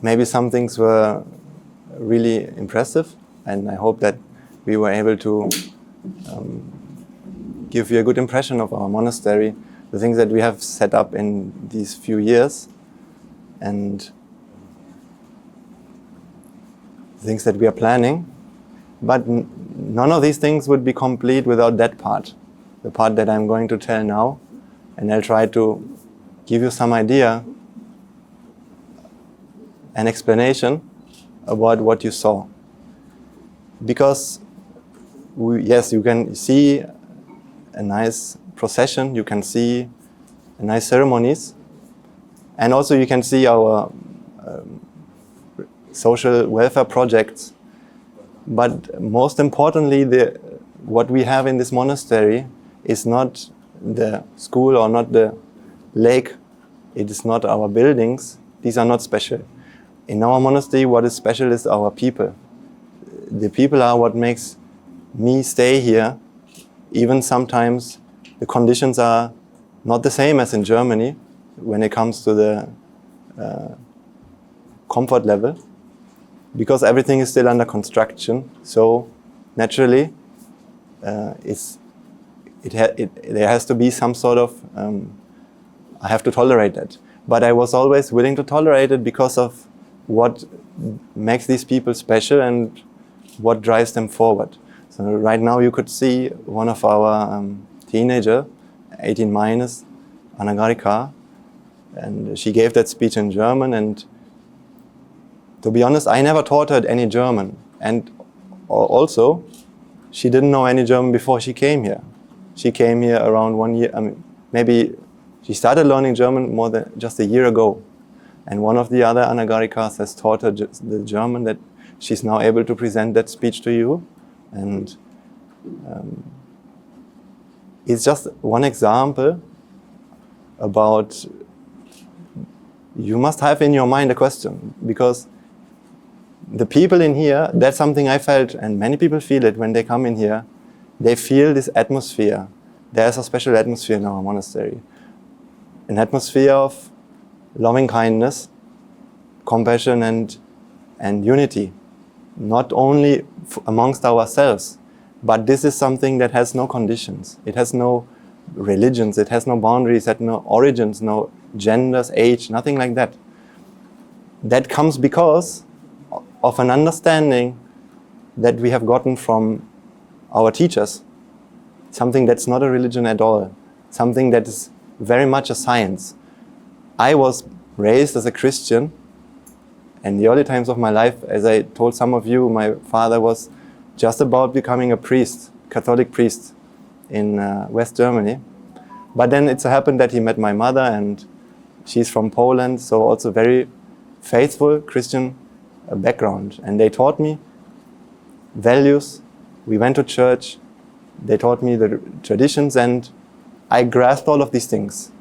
maybe some things were really impressive, and I hope that we were able to give you a good impression of our monastery, the things that we have set up in these few years, and things that we are planning. But none of these things would be complete without that part, the part that I'm going to tell now, and I'll try to give you some idea, an explanation about what you saw. Because yes, you can see a nice procession, you can see nice ceremonies, and also you can see our social welfare projects. But most importantly, what we have in this monastery is not the school or not the lake. It is not our buildings. These are not special. In our monastery, what is special is our people. The people are what makes me stay here. Even sometimes the conditions are not the same as in Germany when it comes to the comfort level, because everything is still under construction. So naturally, there has to be some sort of, I have to tolerate that. But I was always willing to tolerate it because of what makes these people special and what drives them forward. So right now you could see one of our teenager, 18 minus, Anna, and she gave that speech in German, and to be honest, I never taught her any German, and also she didn't know any German before she came here. She came here around 1 year, maybe she started learning German more than just a year ago, and one of the other Anagarikas has taught her the German that she's now able to present that speech to you. And it's just one example about, you must have in your mind a question, because the people in here, that's something I felt, and many people feel it when they come in here. They feel this atmosphere. There's a special atmosphere in our monastery. An atmosphere of loving kindness, compassion and unity. Not only amongst ourselves, but this is something that has no conditions. It has no religions, it has no boundaries, it has no origins, no genders, age, nothing like that. That comes because of an understanding that we have gotten from our teachers. Something that's not a religion at all. Something that is very much a science. I was raised as a Christian. In the early times of my life, as I told some of you, my father was just about becoming a priest, Catholic priest in West Germany. But then it so happened that he met my mother, and she's from Poland, so also very faithful Christian background. And they taught me values. We went to church. They taught me the traditions, and I grasped all of these things.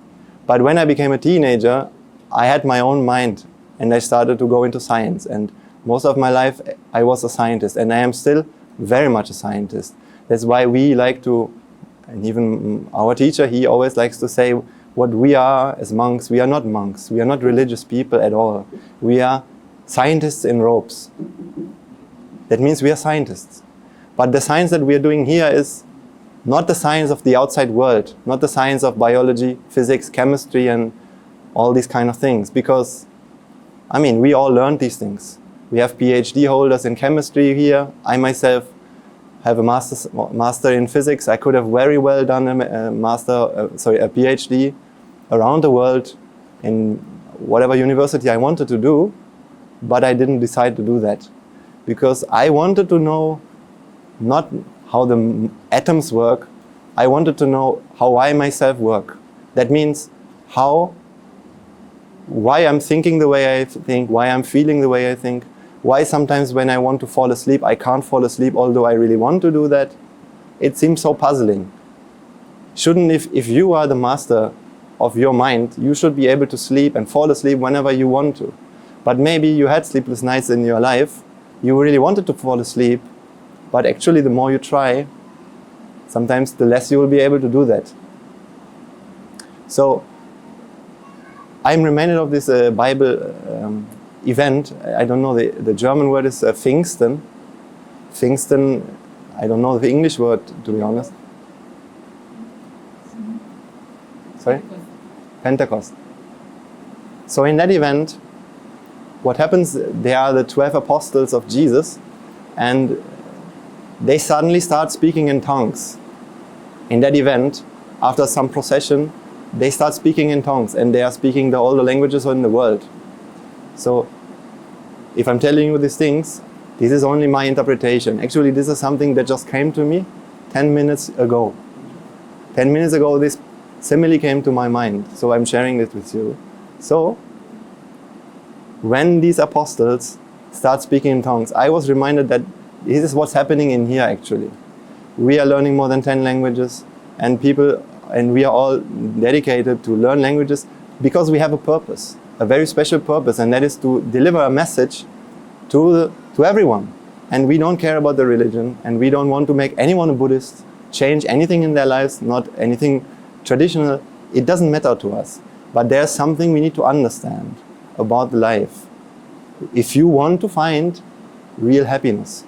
But when I became a teenager, I had my own mind. And I started to go into science, and most of my life I was a scientist, and I am still very much a scientist. That's why we like to, and even our teacher, he always likes to say what we are as monks. We are not monks, we are not religious people at all. We are scientists in robes. That means we are scientists. But the science that we are doing here is not the science of the outside world, not the science of biology, physics, chemistry, and all these kind of things, because we all learned these things. We have PhD holders in chemistry here. I myself have a master in physics. I could have very well done a PhD around the world in whatever university I wanted to do, but I didn't decide to do that because I wanted to know not how the atoms work. I wanted to know how I myself work. That means why I'm thinking the way I think, why I'm feeling the way I think, why sometimes when I want to fall asleep, I can't fall asleep, although I really want to do that. It seems so puzzling. If you are the master of your mind, you should be able to sleep and fall asleep whenever you want to. But maybe you had sleepless nights in your life, you really wanted to fall asleep, but actually the more you try, sometimes the less you will be able to do that. So I'm reminded of this Bible event. I don't know, the German word is Pfingsten. Pfingsten, I don't know the English word, to be honest. Sorry? Pentecost. So in that event, what happens, they are the 12 apostles of Jesus, and they suddenly start speaking in tongues. In that event, after some procession, they start speaking in tongues, and they are speaking all the languages in the world. So, if I'm telling you these things, this is only my interpretation. Actually, this is something that just came to me 10 minutes ago. 10 minutes ago, this simile came to my mind, so I'm sharing this with you. So, when these apostles start speaking in tongues, I was reminded that this is what's happening in here actually. We are learning more than 10 languages, and we are all dedicated to learn languages because we have a purpose, a very special purpose, and that is to deliver a message to everyone. And we don't care about the religion, and we don't want to make anyone a Buddhist, change anything in their lives, not anything traditional. It doesn't matter to us. But there's something we need to understand about life if you want to find real happiness.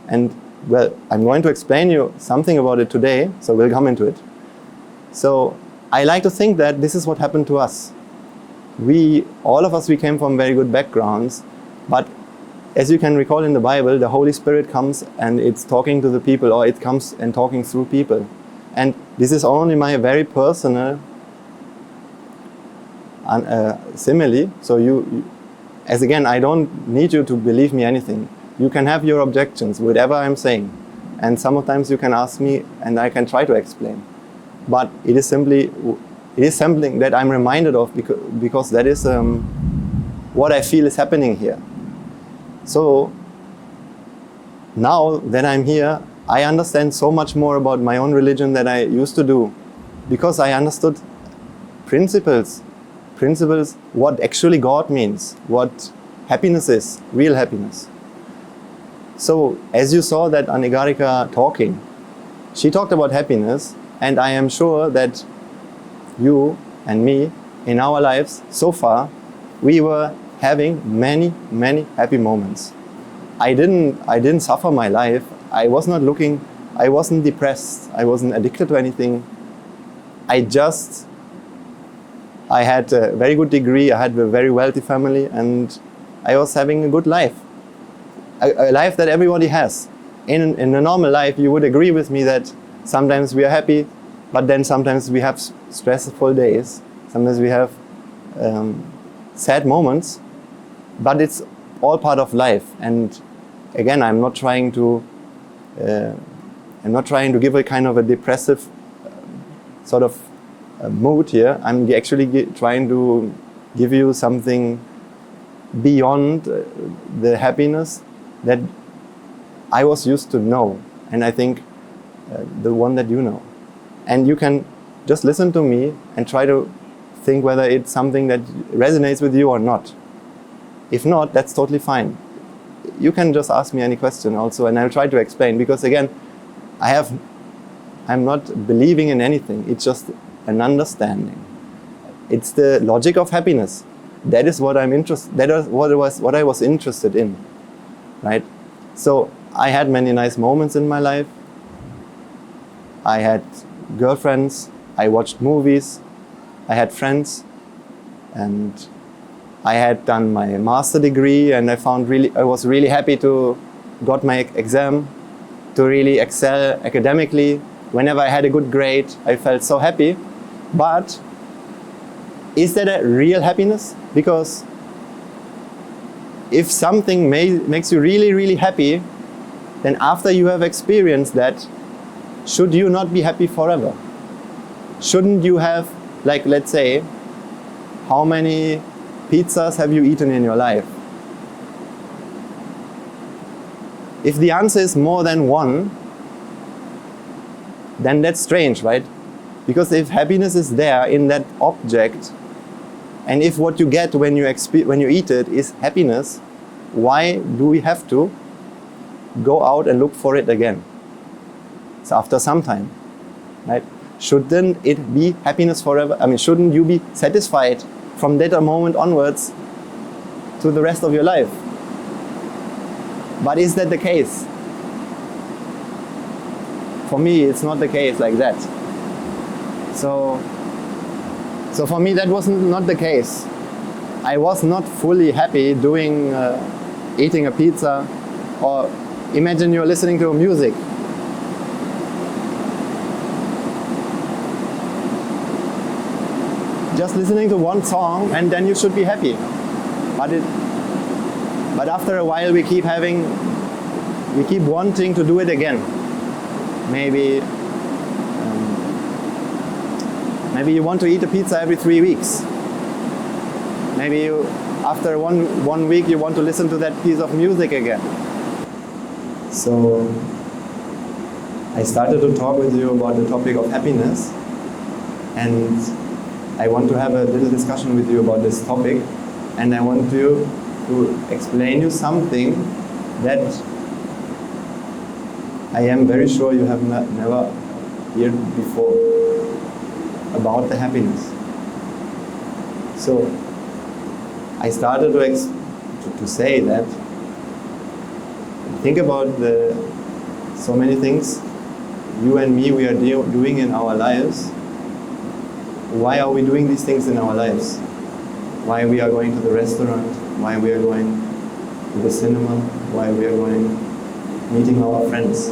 And well, I'm going to explain you something about it today, so we'll come into it. So I like to think that this is what happened to us. All of us, we came from very good backgrounds, but as you can recall in the Bible, the Holy Spirit comes and it's talking to the people, or it comes and talking through people. And this is only my very personal simile. So as again, I don't need you to believe me anything. You can have your objections, whatever I'm saying. And sometimes you can ask me and I can try to explain. But it is something that I'm reminded of because that is what I feel is happening here. So now that I'm here, I understand so much more about my own religion than I used to do, because I understood principles, what actually God means, what happiness is, real happiness. So as you saw that Anigarika talking, she talked about happiness, and I am sure that you and me, in our lives so far, we were having many, many happy moments. I didn't suffer my life. I wasn't depressed. I wasn't addicted to anything. I had a very good degree. I had a very wealthy family, and I was having a good life. A life that everybody has. In a normal life, you would agree with me that sometimes we are happy, but then sometimes we have stressful days. Sometimes we have sad moments, but it's all part of life. And again, I'm not trying to give a kind of a depressive sort of mood here. I'm actually trying to give you something beyond the happiness that I was used to know, and I think the one that you know. And you can just listen to me and try to think whether it's something that resonates with you or not. If not, that's totally fine. You can just ask me any question also, and I'll try to explain, because again, I'm not believing in anything. It's just an understanding. It's the logic of happiness. That is what I'm interested. That is what I was interested in, right? So I had many nice moments in my life. I had girlfriends. I watched movies. I had friends, and I had done my master degree, and I was really happy to got my exam, to really excel academically. Whenever I had a good grade, I felt so happy. But is that a real happiness? Because if something makes you really, really happy, then after you have experienced that, should you not be happy forever? Shouldn't you have, like, let's say, how many pizzas have you eaten in your life? If the answer is more than one, then that's strange, right? Because if happiness is there in that object, and if what you get when you eat it is happiness, why do we have to go out and look for it again? So after some time, right? Shouldn't it be happiness forever? I mean, shouldn't you be satisfied from that moment onwards to the rest of your life. But is that the case? For me, it's not the case like that. So for me, that was not the case. I was not fully happy doing, eating a pizza, or imagine you're listening to music. Just listening to one song and then you should be happy. But after a while we keep wanting to do it again. Maybe you want to eat a pizza every 3 weeks. Maybe after one week you want to listen to that piece of music again. So I started to talk with you about the topic of happiness, and I want to have a little discussion with you about this topic, and I want to explain you something that I am very sure you have never heard before about the happiness. So I started to say that, think about so many things you and me we are doing in our lives. Why are we doing these things in our lives? Why we are going to the restaurant? Why we are going to the cinema? Why we are going meeting our friends?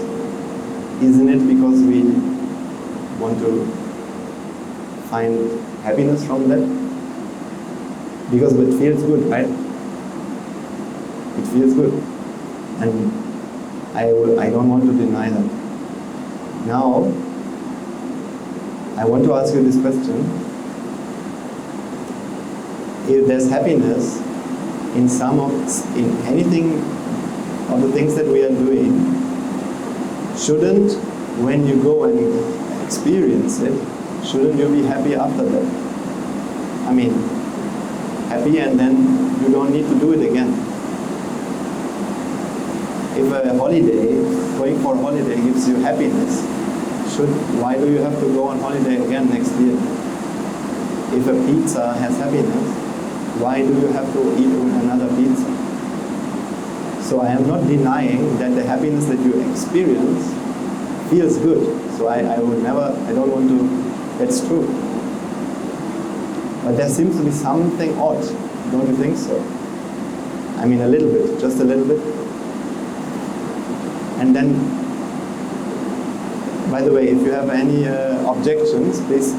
Isn't it because we want to find happiness from that? Because it feels good, right? It feels good. And I don't want to deny that. Now, I want to ask you this question. If there's happiness in anything of the things that we are doing, shouldn't, when you go and experience it, shouldn't you be happy after that? I mean, happy and then you don't need to do it again. If a holiday, going for a holiday gives you happiness, why do you have to go on holiday again next year? If a pizza has happiness, why do you have to eat another pizza? So I am not denying that the happiness that you experience feels good. So I don't want to, that's true. But there seems to be something odd, don't you think so? I mean a little bit, just a little bit. And then, by the way, if you have any objections, please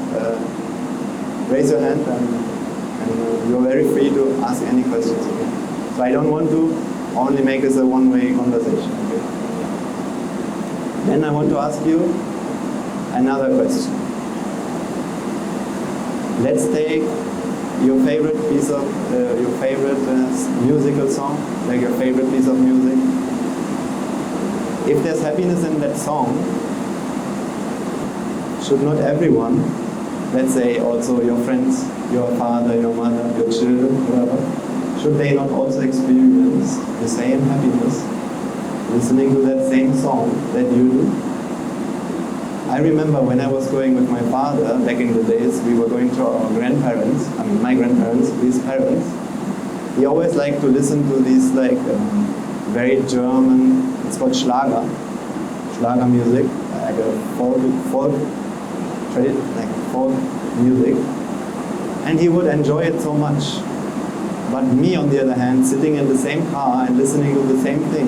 raise your hand and you're very free to ask any questions. Okay? So I don't want to only make this a one-way conversation. Okay? Then I want to ask you another question. Let's take your favorite piece of, your favorite musical song, like your favorite piece of music. If there's happiness in that song, should not everyone, let's say also your friends, your father, your mother, your children, whoever, should they not also experience the same happiness listening to that same song that you do? I remember when I was going with my father back in the days, we were going to our grandparents, I mean my grandparents, his parents. He always liked to listen to these like very German, it's called Schlager music, like a folk music, and he would enjoy it so much. But me, on the other hand, sitting in the same car and listening to the same thing,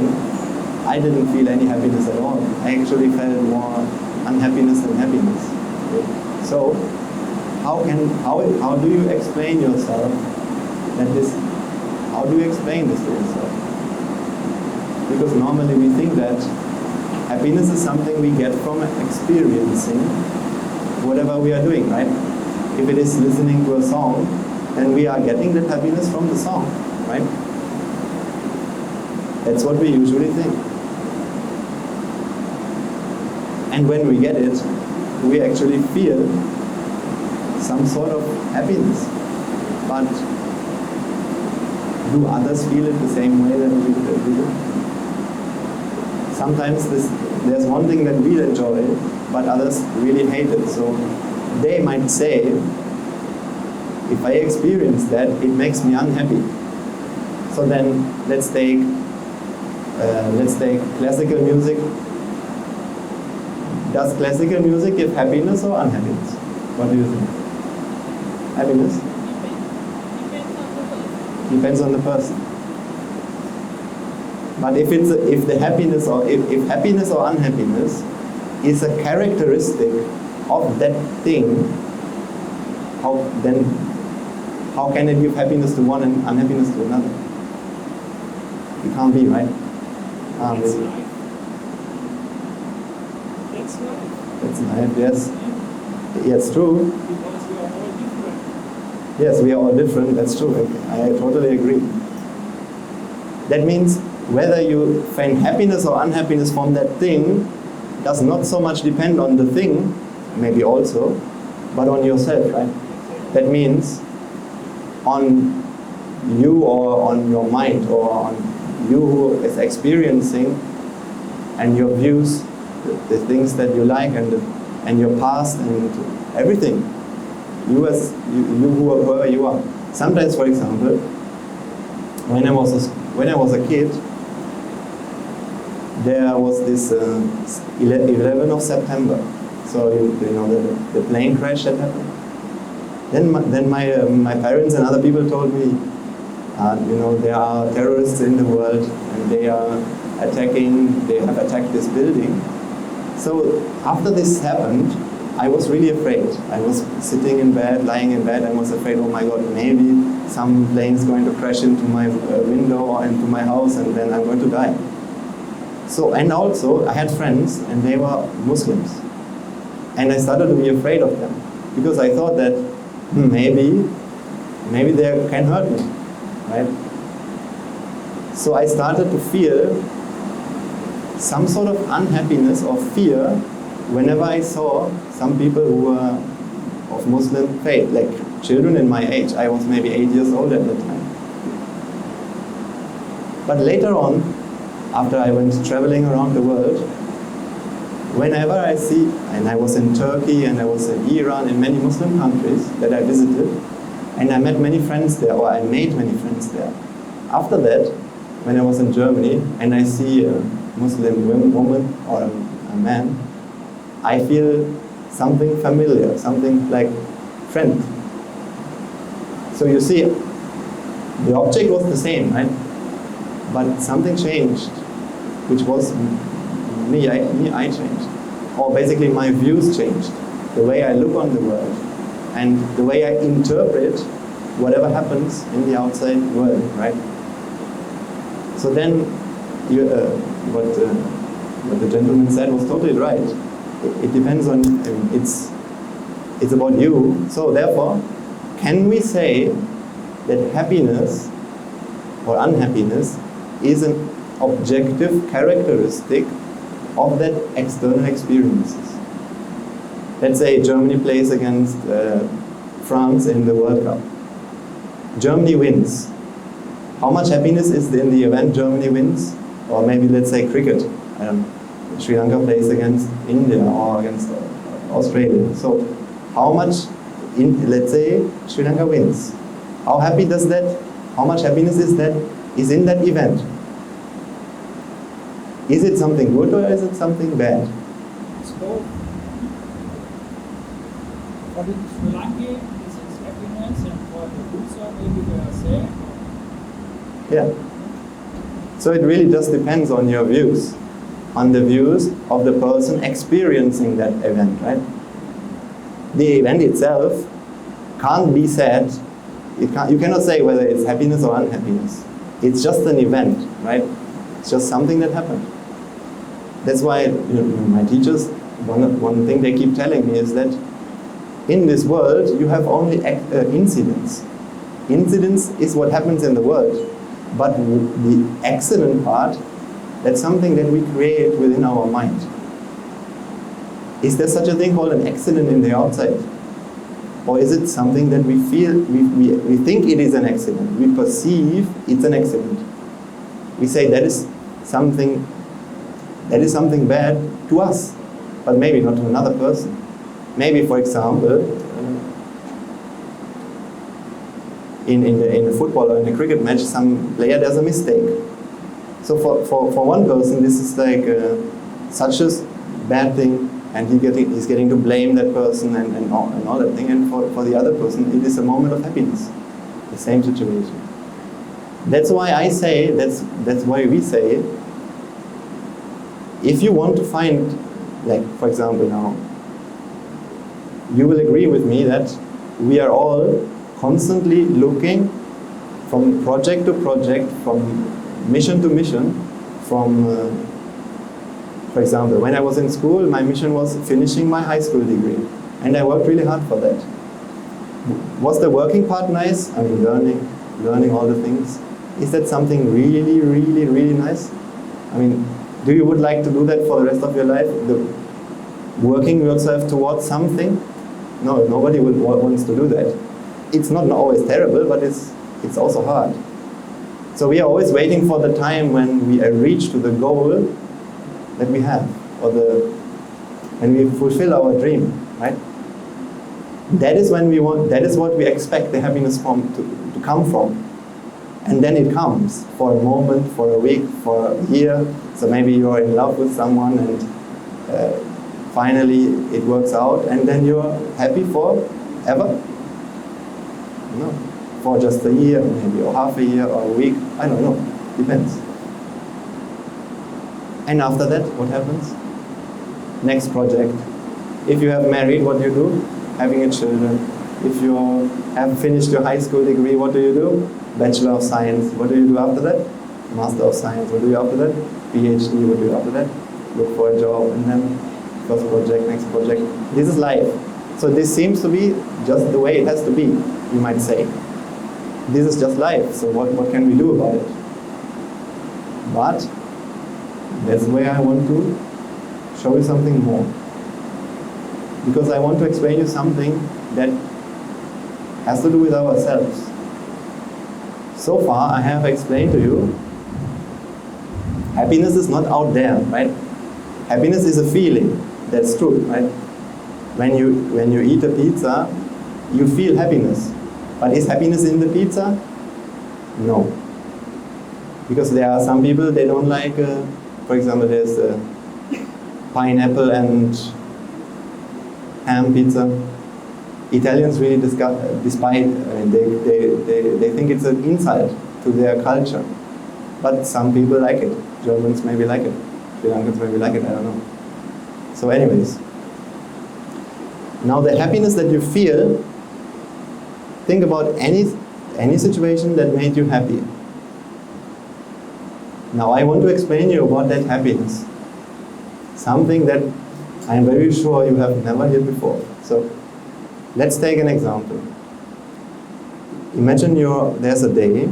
I didn't feel any happiness at all. I actually felt more unhappiness than happiness. So, how do you explain yourself that this? How do you explain this to yourself? Because normally we think that happiness is something we get from experiencing whatever we are doing, right? If it is listening to a song, then we are getting that happiness from the song, right? That's what we usually think. And when we get it, we actually feel some sort of happiness. But do others feel it the same way that we do? Sometimes there's one thing that we enjoy, but others really hate it. So they might say, if I experience that, it makes me unhappy. So then let's take classical music. Does classical music give happiness or unhappiness? What do you think? Happiness? Depends on the person. But if happiness or unhappiness is a characteristic of that thing, how can it give happiness to one and unhappiness to another? It can't be, right? That's life. That's life. That's life, yes. Yeah, it's true. Because we are all different. Yes, we are all different, that's true. I totally agree. That means whether you find happiness or unhappiness from that thing does not so much depend on the thing, maybe also, but on yourself, right? That means on you or on your mind or on you who is experiencing and your views, the things that you like and your past and everything. Whoever you are. Sometimes, for example, when I was a kid, there was this 11th of September. So you know the plane crash that happened. Then my parents and other people told me, there are terrorists in the world and they have attacked this building. So after this happened, I was really afraid. I was lying in bed, and was afraid, oh my God, maybe some plane is going to crash into my window or into my house and then I'm going to die. So, and also I had friends and they were Muslims. And I started to be afraid of them because I thought that maybe they can hurt me, right? So I started to feel some sort of unhappiness or fear whenever I saw some people who were of Muslim faith, like children in my age. I was maybe 8 years old at that time. But later on, after I went traveling around the world, whenever I see, and I was in Turkey and I was in Iran, in many Muslim countries that I visited, and I met many friends there, or I made many friends there. After that, when I was in Germany and I see a Muslim woman or a man, I feel something familiar, something like friend. So you see, the object was the same, right? But something changed, which was me, I changed. Or basically my views changed. The way I look on the world and the way I interpret whatever happens in the outside world, right? So then, what the gentleman said was totally right. It depends on, it's about you. So therefore, can we say that happiness or unhappiness is an objective characteristic of that external experiences? Let's say Germany plays against France in the World Cup. Germany wins. How much happiness is in the event Germany wins? Or maybe let's say cricket. I don't know. Sri Lanka plays against India or against Australia. So how much, let's say Sri Lanka wins. How happy does that, how much happiness is in that event? Is it something good or is it something bad? It's both. For the Sri Lanka, this is happiness, and for the loser, maybe they are sad. Yeah. So it really just depends on your views, on the views of the person experiencing that event, right? The event itself can't be said, you cannot say whether it's happiness or unhappiness. It's just an event, right? It's just something that happened. That's why my teachers, one thing they keep telling me is that in this world you have only incidents. Incidents is what happens in the world. But the accident part, that's something that we create within our mind. Is there such a thing called an accident in the outside? Or is it something that we feel, we think it is an accident, we perceive it's an accident. We say that is something bad to us, but maybe not to another person. Maybe, for example, in a football or in a cricket match, some player does a mistake. So for one person, this is like such a bad thing, and he's getting to blame that person and all that thing. And for the other person, it is a moment of happiness. The same situation. That's why I say, that's why we say, if you want to find, like for example now, you will agree with me that we are all constantly looking from project to project, from mission to mission, from, for example, when I was in school, my mission was finishing my high school degree, and I worked really hard for that. Was the working part nice? I mean, learning all the things. Is that something really, really, really nice? I mean, do you would like to do that for the rest of your life? Working yourself towards something? No, nobody wants to do that. It's not always terrible, but it's also hard. So we are always waiting for the time when we reach to the goal that we have, or when we fulfill our dream, right? That is when we want. That is what we expect the happiness to come from, and then it comes for a moment, for a week, for a year. So maybe you are in love with someone, and finally it works out, and then you're happy forever. No, for just a year, maybe, or half a year, or a week. I don't know. Depends. And after that, what happens? Next project. If you have married, what do you do? Having a children. If you have finished your high school degree, what do you do? Bachelor of Science. What do you do after that? Master of Science. What do you do after that? PhD. What do you do after that? Look for a job, and then first project, next project. This is life. So this seems to be just the way it has to be, you might say. This is just life, so what can we do about it? But that's where I want to show you something more. Because I want to explain you something that has to do with ourselves. So far I have explained to you, happiness is not out there, right? Happiness is a feeling, that's true, right? When you eat a pizza, you feel happiness. But is happiness in the pizza? No. Because there are some people, they don't like, for example, there's pineapple and ham pizza. Italians really despite, they think it's an insult to their culture. But some people like it. Germans maybe like it. Sri Lankans maybe like it, I don't know. So anyways. Now the happiness that you feel, think about any situation that made you happy. Now I want to explain you about that happiness. Something that I'm very sure you have never heard before. So let's take an example. Imagine there's a day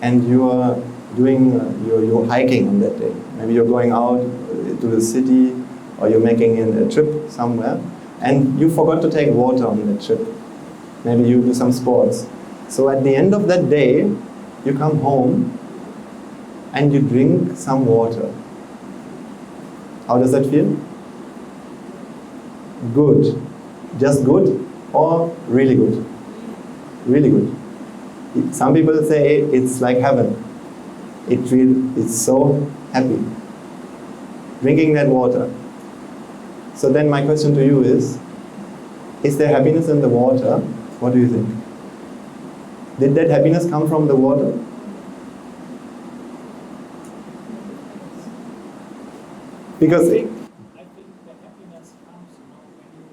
and you are doing you're hiking on that day. Maybe you're going out to the city, or you're making a trip somewhere, and you forgot to take water on that trip. Maybe you do some sports. So at the end of that day, you come home and you drink some water. How does that feel? Good. Just good or really good? Really good. Some people say it's like heaven. It's so happy drinking that water. So then my question to you is there happiness in the water? What do you think? Did that happiness come from the water? Because I think the happiness comes, when you,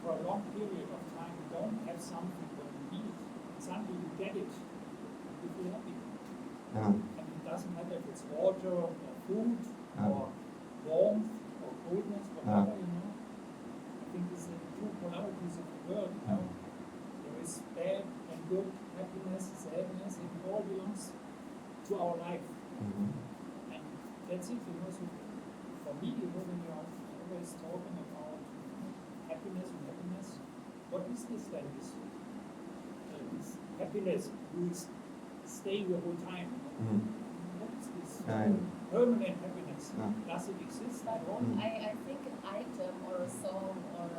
for a long period of time, don't have something what you need. Suddenly you get it, you feel happy. Yeah. And it doesn't matter if it's water or food or warmth or coldness, whatever, I think these are the two polarities of the world, There is bad and good, happiness, sadness, it all belongs to our life. And that's it, so for me, when you're always talking about happiness, what is this then? This happiness will stay the whole time. What is this permanent happiness? Does it exist at all? I think an item or a song or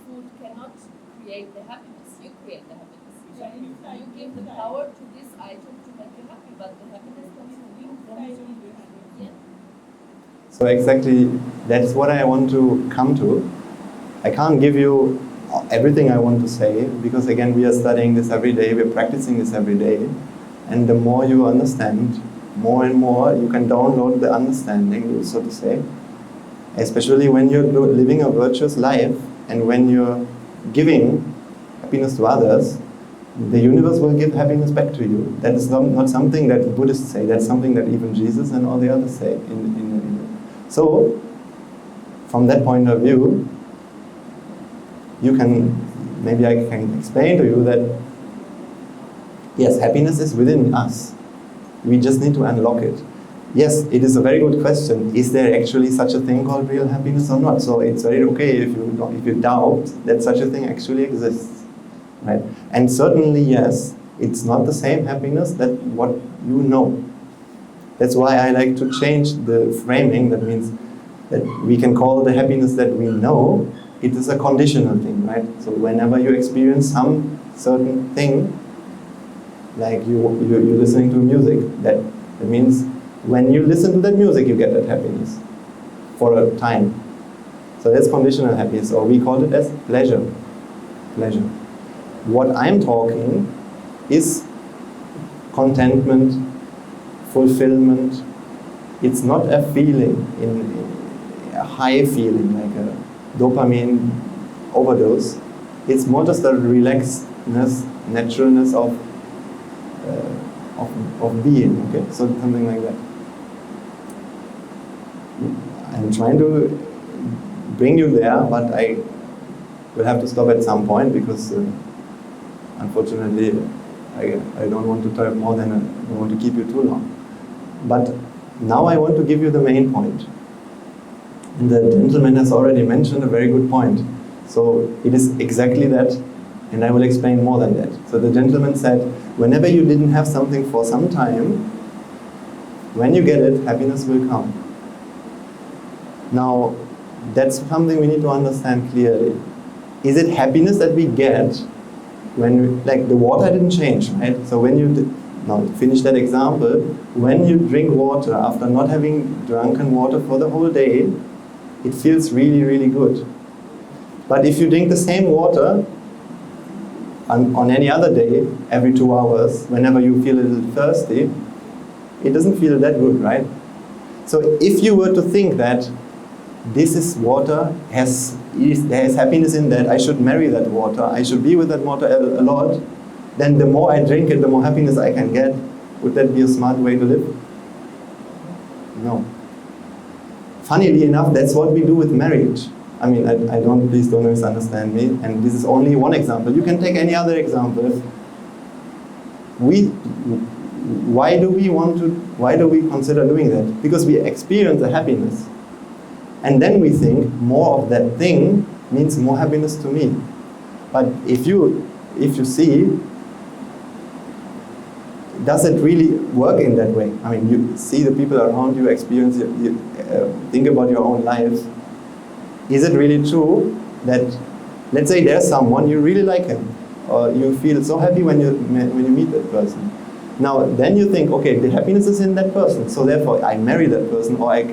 food cannot create the happiness. You create the happiness. You give the power to this item to make you happy, but the happiness comes from you. Yeah. So exactly, that's what I want to come to. I can't give you everything I want to say, because again, we are studying this every day, we're practicing this every day, and the more you understand, more and more you can download the understanding, so to say, especially when you're living a virtuous life, and when you're giving happiness to others, the universe will give happiness back to you. That is not something that Buddhists say, that's something that even Jesus and all the others say. So, from that point of view, maybe I can explain to you that, yes, happiness is within us. We just need to unlock it. Yes, it is a very good question. Is there actually such a thing called real happiness or not? So it's very okay if you doubt that such a thing actually exists, right? And certainly, yes, it's not the same happiness that what you know. That's why I like to change the framing. That means that we can call the happiness that we know, it is a conditional thing, right? So whenever you experience some certain thing, like you're listening to music, that means when you listen to that music, you get that happiness for a time. So that's conditional happiness, or we call it as pleasure. Pleasure. What I'm talking is contentment, fulfillment. It's not a feeling, a high feeling, like a dopamine overdose. It's more just a relaxedness, naturalness of being. Okay, so something like that. I'm trying to bring you there, but I will have to stop at some point because, unfortunately, I don't want to talk more than I don't want to keep you too long. But now I want to give you the main point. And the gentleman has already mentioned a very good point. So it is exactly that, and I will explain more than that. So the gentleman said, whenever you didn't have something for some time, when you get it, happiness will come. Now, that's something we need to understand clearly. Is it happiness that we get when, like the water didn't change, right? So when you, now finish that example, when you drink water after not having drunken water for the whole day, it feels really, really good. But if you drink the same water on any other day, every 2 hours, whenever you feel a little thirsty, it doesn't feel that good, right? So if you were to think that this is water, there is happiness in that, I should marry that water, I should be with that water a lot, then the more I drink it, the more happiness I can get. Would that be a smart way to live? No. Funnily enough, that's what we do with marriage. I mean, please don't misunderstand me, and this is only one example. You can take any other example. Why do we consider doing that? Because we experience the happiness. And then we think more of that thing means more happiness to me. But if you see, does it really work in that way? I mean, you see the people around you, experience it, think about your own life. Is it really true that, let's say there's someone, you really like him, or you feel so happy when you meet that person. Now, then you think, okay, the happiness is in that person, so therefore I marry that person, or I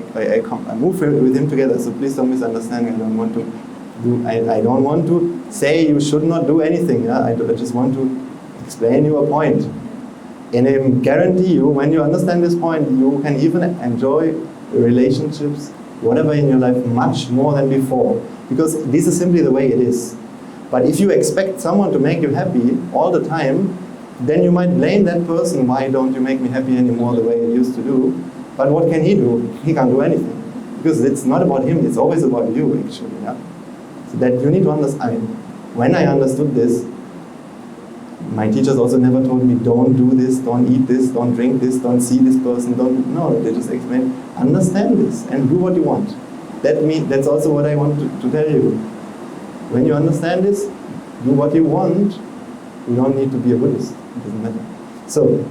move with him together. So please don't misunderstand me. I don't want to say you should not do anything. Yeah? I just want to explain you a point. And I guarantee you, when you understand this point, you can even enjoy relationships, whatever in your life, much more than before. Because this is simply the way it is. But if you expect someone to make you happy all the time, then you might blame that person, why don't you make me happy anymore the way you used to do? But what can he do? He can't do anything. Because it's not about him, it's always about you, actually. Yeah? So that you need to understand. When I understood this, my teachers also never told me, don't do this, don't eat this, don't drink this, don't see this person, no, they just explained, understand this and do what you want. That's also what I want to tell you. When you understand this, do what you want. You don't need to be a Buddhist, it doesn't matter. So,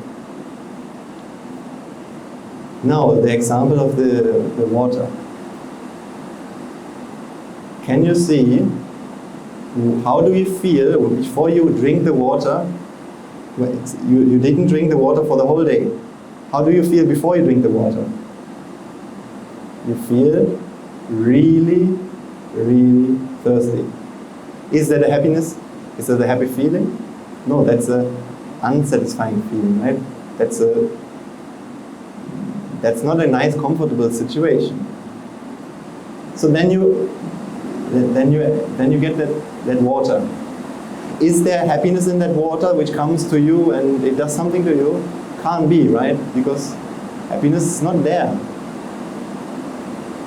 now the example of the water. Can you see, how do you feel before you drink the water? You didn't drink the water for the whole day. How do you feel before you drink the water? You feel really, really thirsty. Is that a happiness? Is that a happy feeling? No, that's a unsatisfying feeling, right? That's not a nice, comfortable situation. So then you get that water. Is there happiness in that water which comes to you and it does something to you? Can't be, right? Because happiness is not there.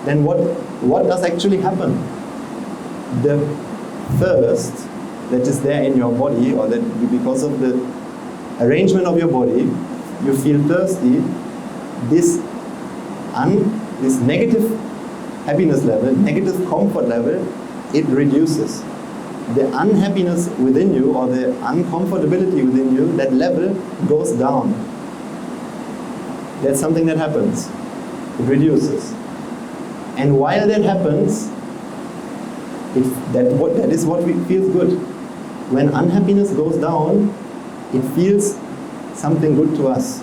Then what does actually happen? The thirst that is there in your body, or that because of the arrangement of your body, you feel thirsty. This negative happiness level, negative comfort level, it reduces. The unhappiness within you, or the uncomfortability within you, that level goes down. That's something that happens. It reduces. And while that happens, that is what feels good. When unhappiness goes down, it feels something good to us.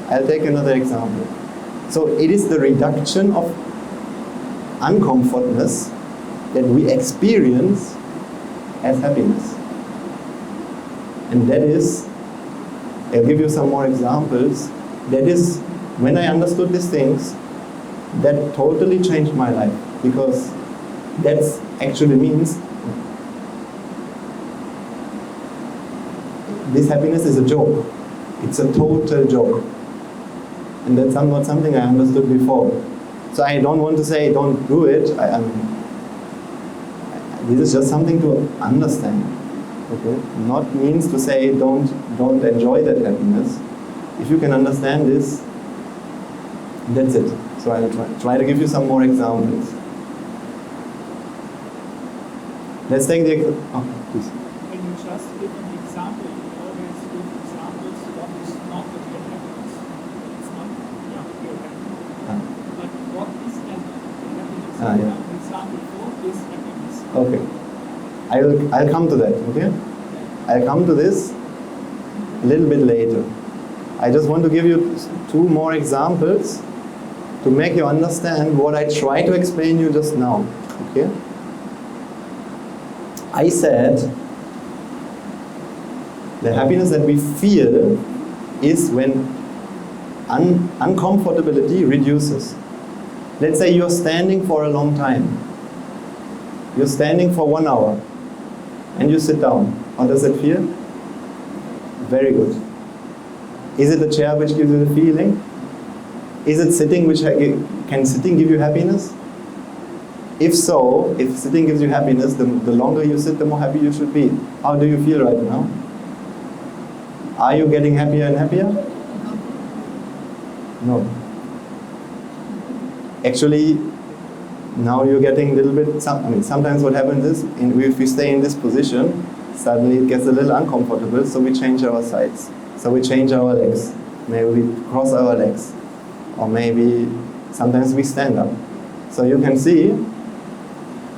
I'll take another example. So it is the reduction of uncomfortness that we experience as happiness. And that is, I'll give you some more examples. That is, when I understood these things, that totally changed my life, because that actually means this happiness is a joke. It's a total joke. And that's not something I understood before. So I don't want to say don't do it. This is just something to understand. Okay? Not means to say don't enjoy that happiness. If you can understand this, that's it. So I'll try to give you some more examples. Let's take the please. When you just give an example, you always give examples what is not the real happiness. It's not real happiness. But what is then the happiness? For example, for this happiness. Okay. I'll come to that, okay? I'll come to this a little bit later. I just want to give you 2 more examples to make you understand what I try to explain you just now, okay? I said the happiness that we feel is when uncomfortability reduces. Let's say you're standing for a long time. You're standing for 1 hour and you sit down. How does it feel? Very good. Is it the chair which gives you the feeling? Is it sitting can sitting give you happiness? If so, if sitting gives you happiness, the longer you sit, the more happy you should be. How do you feel right now? Are you getting happier and happier? No. Actually, now you're getting a little bit, sometimes what happens is, if we stay in this position, suddenly it gets a little uncomfortable, so we change our sides. So we change our legs. Maybe we cross our legs. Or maybe sometimes we stand up. So you can see,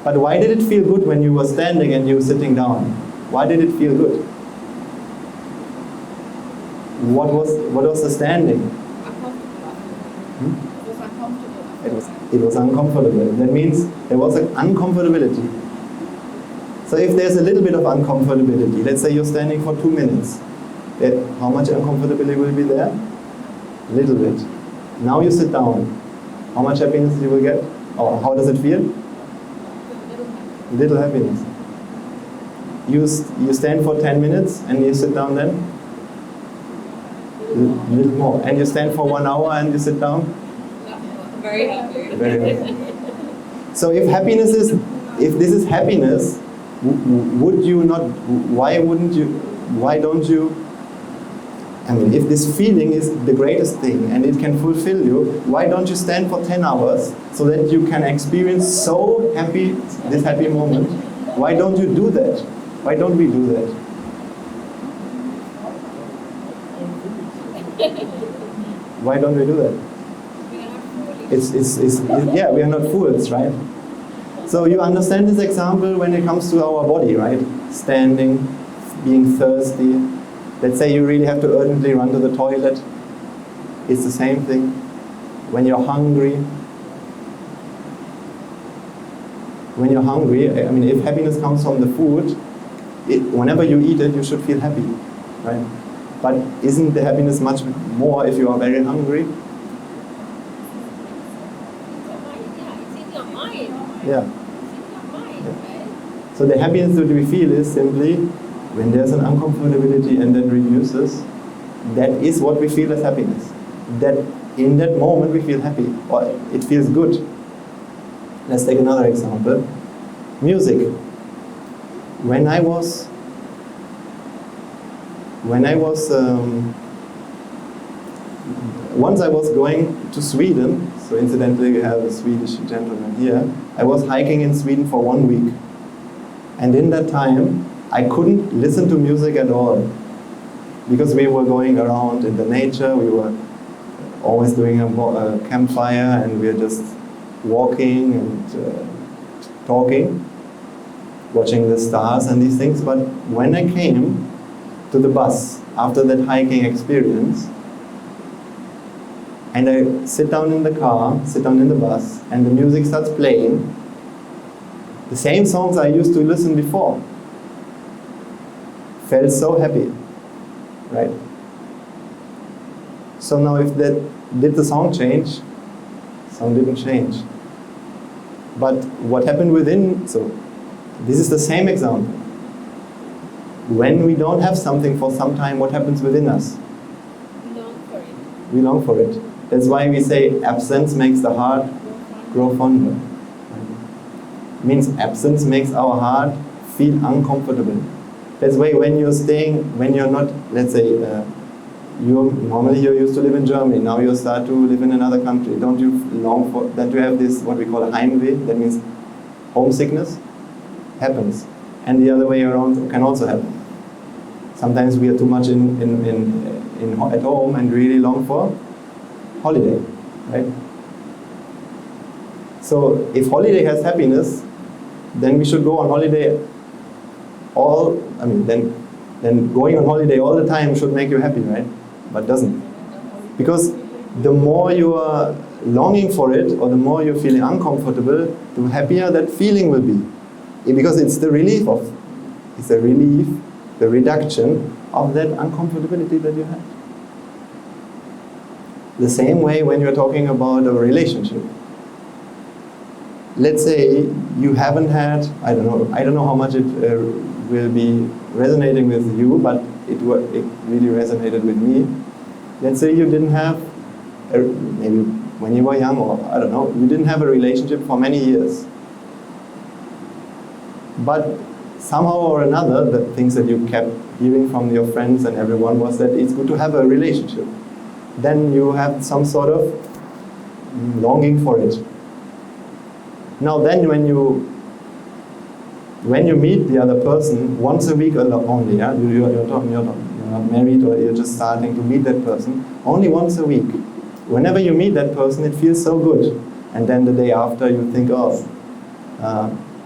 but why did it feel good when you were standing and you were sitting down? Why did it feel good? What was the standing? It was uncomfortable. That means there was an uncomfortability. So if there's a little bit of uncomfortability, let's say you're standing for 2 minutes, how much uncomfortability will be there? Little bit. Now you sit down. How much happiness you will get? Or how does it feel? Little happiness. You stand for 10 minutes and you sit down then? Little more. And you stand for 1 hour and you sit down? Very happy. Very happy. So if this is happiness, would you not, why don't you, if this feeling is the greatest thing and it can fulfill you, why don't you stand for 10 hours so that you can experience this happy moment? Why don't you do that? Why don't we do that? Why don't we do that? Yeah, we are not fools, right? So you understand this example when it comes to our body, right? Standing, being thirsty. Let's say you really have to urgently run to the toilet. It's the same thing. When you're hungry, I mean, if happiness comes from the food, whenever you eat it, you should feel happy, right? But isn't the happiness much more if you are very hungry? It's in your mind. Yeah. It's in your mind, right? So the happiness that we feel is simply when there's an uncomfortability and that reduces, that is what we feel as happiness. That in that moment we feel happy, or it feels good. Let's take another example. Music. Once I was going to Sweden, so incidentally we have a Swedish gentleman here. I was hiking in Sweden for 1 week. And in that time, I couldn't listen to music at all. Because we were going around in the nature, we were always doing a campfire, and we were just walking and talking, watching the stars and these things. But when I came to the bus after that hiking experience, and I sit down in the bus, and the music starts playing, the same songs I used to listen before, felt so happy, right? So now if did the song change? Song didn't change. But what happened within, so this is the same example. When we don't have something for some time, what happens within us? We long for it. We long for it. That's why we say absence makes the heart grow fonder. Means absence makes our heart feel uncomfortable. That's why when you're not, let's say, normally you used to live in Germany, now you start to live in another country. Don't you long for that? You have this, what we call Heimweh, that means homesickness, happens. And the other way around can also happen. Sometimes we are too much at home and really long for holiday, right? So if holiday has happiness, then we should go on holiday then going on holiday all the time should make you happy, right? But doesn't. Because the more you are longing for it, or the more you're feeling uncomfortable, the happier that feeling will be. Because it's the reduction of that uncomfortability that you have. The same way when you're talking about a relationship. Let's say you haven't had, I don't know how much it will be resonating with you, but it really resonated with me. Let's say you didn't have, maybe when you were young, or I don't know, you didn't have a relationship for many years. But somehow or another, the things that you kept hearing from your friends and everyone was that it's good to have a relationship. Then you have some sort of longing for it. Now then when you meet the other person once a week only, yeah? You're not married, or you're just starting to meet that person, only once a week. Whenever you meet that person, it feels so good. And then the day after you think,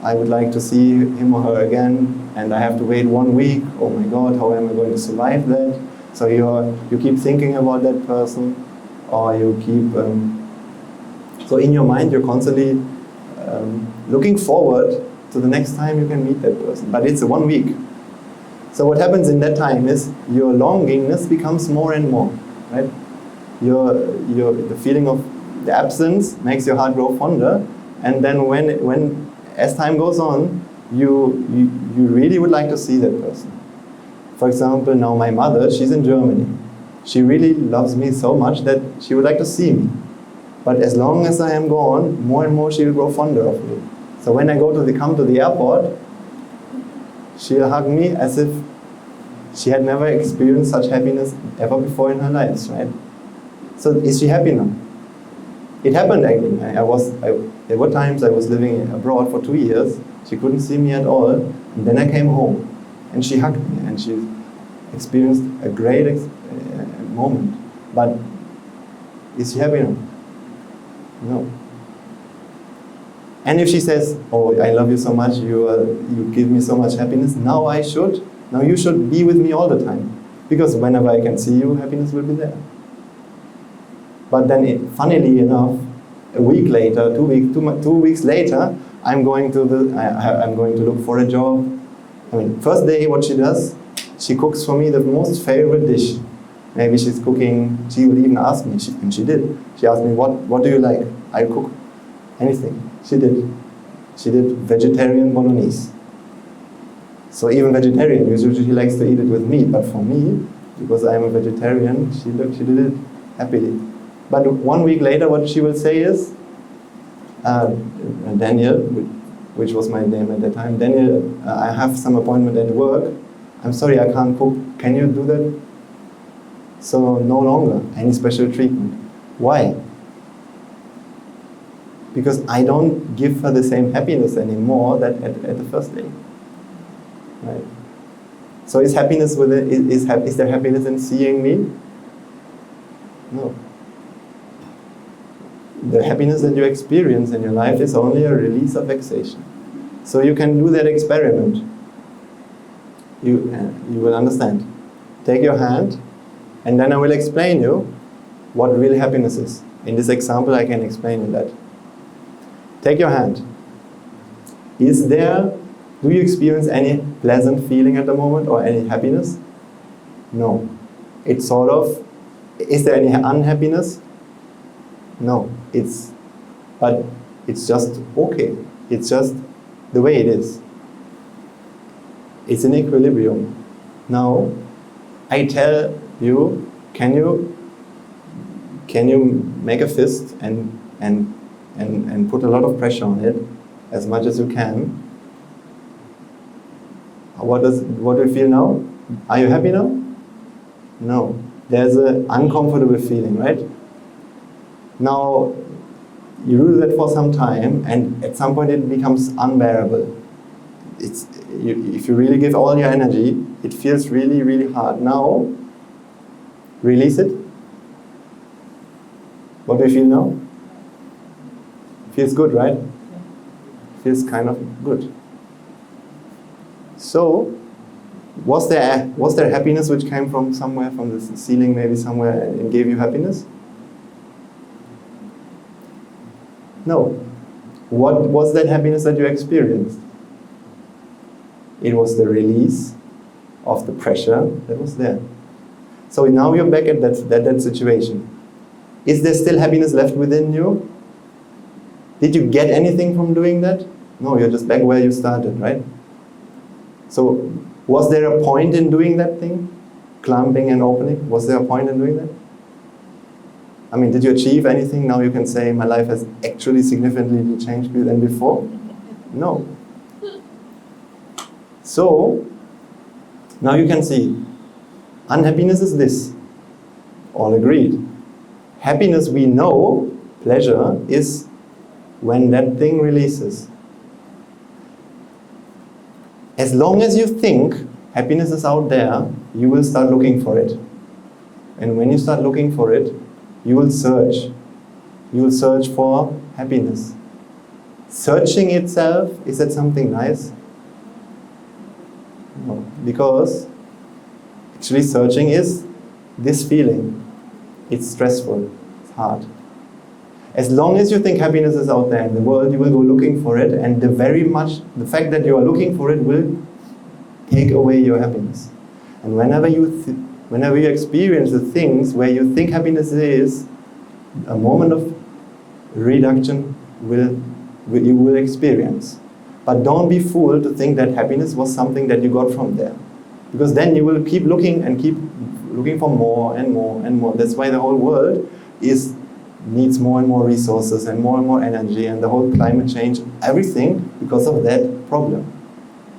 I would like to see him or her again, and I have to wait 1 week. Oh my God, how am I going to survive that? So you keep thinking about that person, or you keep... so in your mind, you're constantly looking forward to the next time you can meet that person. But it's 1 week. So what happens in that time is your longingness becomes more and more, right? The feeling of the absence makes your heart grow fonder, and then when as time goes on, you really would like to see that person. For example, now my mother, she's in Germany. She really loves me so much that she would like to see me. But as long as I am gone, more and more she will grow fonder of me. So when I come to the airport, she'll hug me as if she had never experienced such happiness ever before in her life, right? So is she happy now? It happened actually. There were times I was living abroad for 2 years. She couldn't see me at all. And then I came home and she hugged me and she experienced a great moment. But is she happy now? No. And if she says, oh, I love you so much, you give me so much happiness, now you should be with me all the time. Because whenever I can see you, happiness will be there. But then, funnily enough, a week later, 2 weeks later, I'm going to look for a job. I mean, first day, what she does, she cooks for me the most favorite dish. Maybe she's cooking. She will even ask me, and she did. She asked me, "What do you like?" I cook anything. She did. She did vegetarian bolognese. So even vegetarian, usually she likes to eat it with meat. But for me, because I'm a vegetarian, she did it happily. But 1 week later, what she will say is, Daniel, which was my name at that time, Daniel, I have some appointment at work. I'm sorry, I can't cook. Can you do that? So no longer any special treatment. Why? Because I don't give her the same happiness anymore that at the first day. Right? So is happiness with it? Is there happiness in seeing me? No. The happiness that you experience in your life is only a release of vexation. So you can do that experiment. You will understand. Take your hand, and then I will explain you what real happiness is. In this example, I can explain you that. Take your hand. Do you experience any pleasant feeling at the moment or any happiness? No. It's sort of, is there any unhappiness? No. But it's just okay. It's just the way it is. It's in equilibrium. Now, I tell you, can you make a fist and put a lot of pressure on it, as much as you can? What do you feel now? Are you happy now? No. There's an uncomfortable feeling, right? Now, you do that for some time, and at some point it becomes unbearable. If you really give all your energy, it feels really, really hard. Now, release it. What do you feel now? Feels good, right? Feels kind of good. So, was there happiness which came from somewhere, from the ceiling maybe somewhere, and gave you happiness? No. What was that happiness that you experienced? It was the release of the pressure that was there. So now you're back at that situation. Is there still happiness left within you? Did you get anything from doing that? No, you're just back where you started, right? So was there a point in doing that thing? Clamping and opening? Was there a point in doing that? I mean, did you achieve anything? Now you can say, my life has actually significantly changed than before? No. So, now you can see, unhappiness is this. All agreed. Happiness, we know, pleasure, is when that thing releases. As long as you think happiness is out there, you will start looking for it. And when you start looking for it, you will search. You will search for happiness. Searching itself, is that something nice? No, because actually searching is this feeling. It's stressful, it's hard. As long as you think happiness is out there in the world, you will go looking for it, and the fact that you are looking for it will take away your happiness. And whenever you experience the things where you think happiness is, a moment of reduction you will experience. But don't be fooled to think that happiness was something that you got from there. Because then you will keep looking and keep looking for more and more and more. That's why the whole world needs more and more resources and more energy, and the whole climate change, everything because of that problem.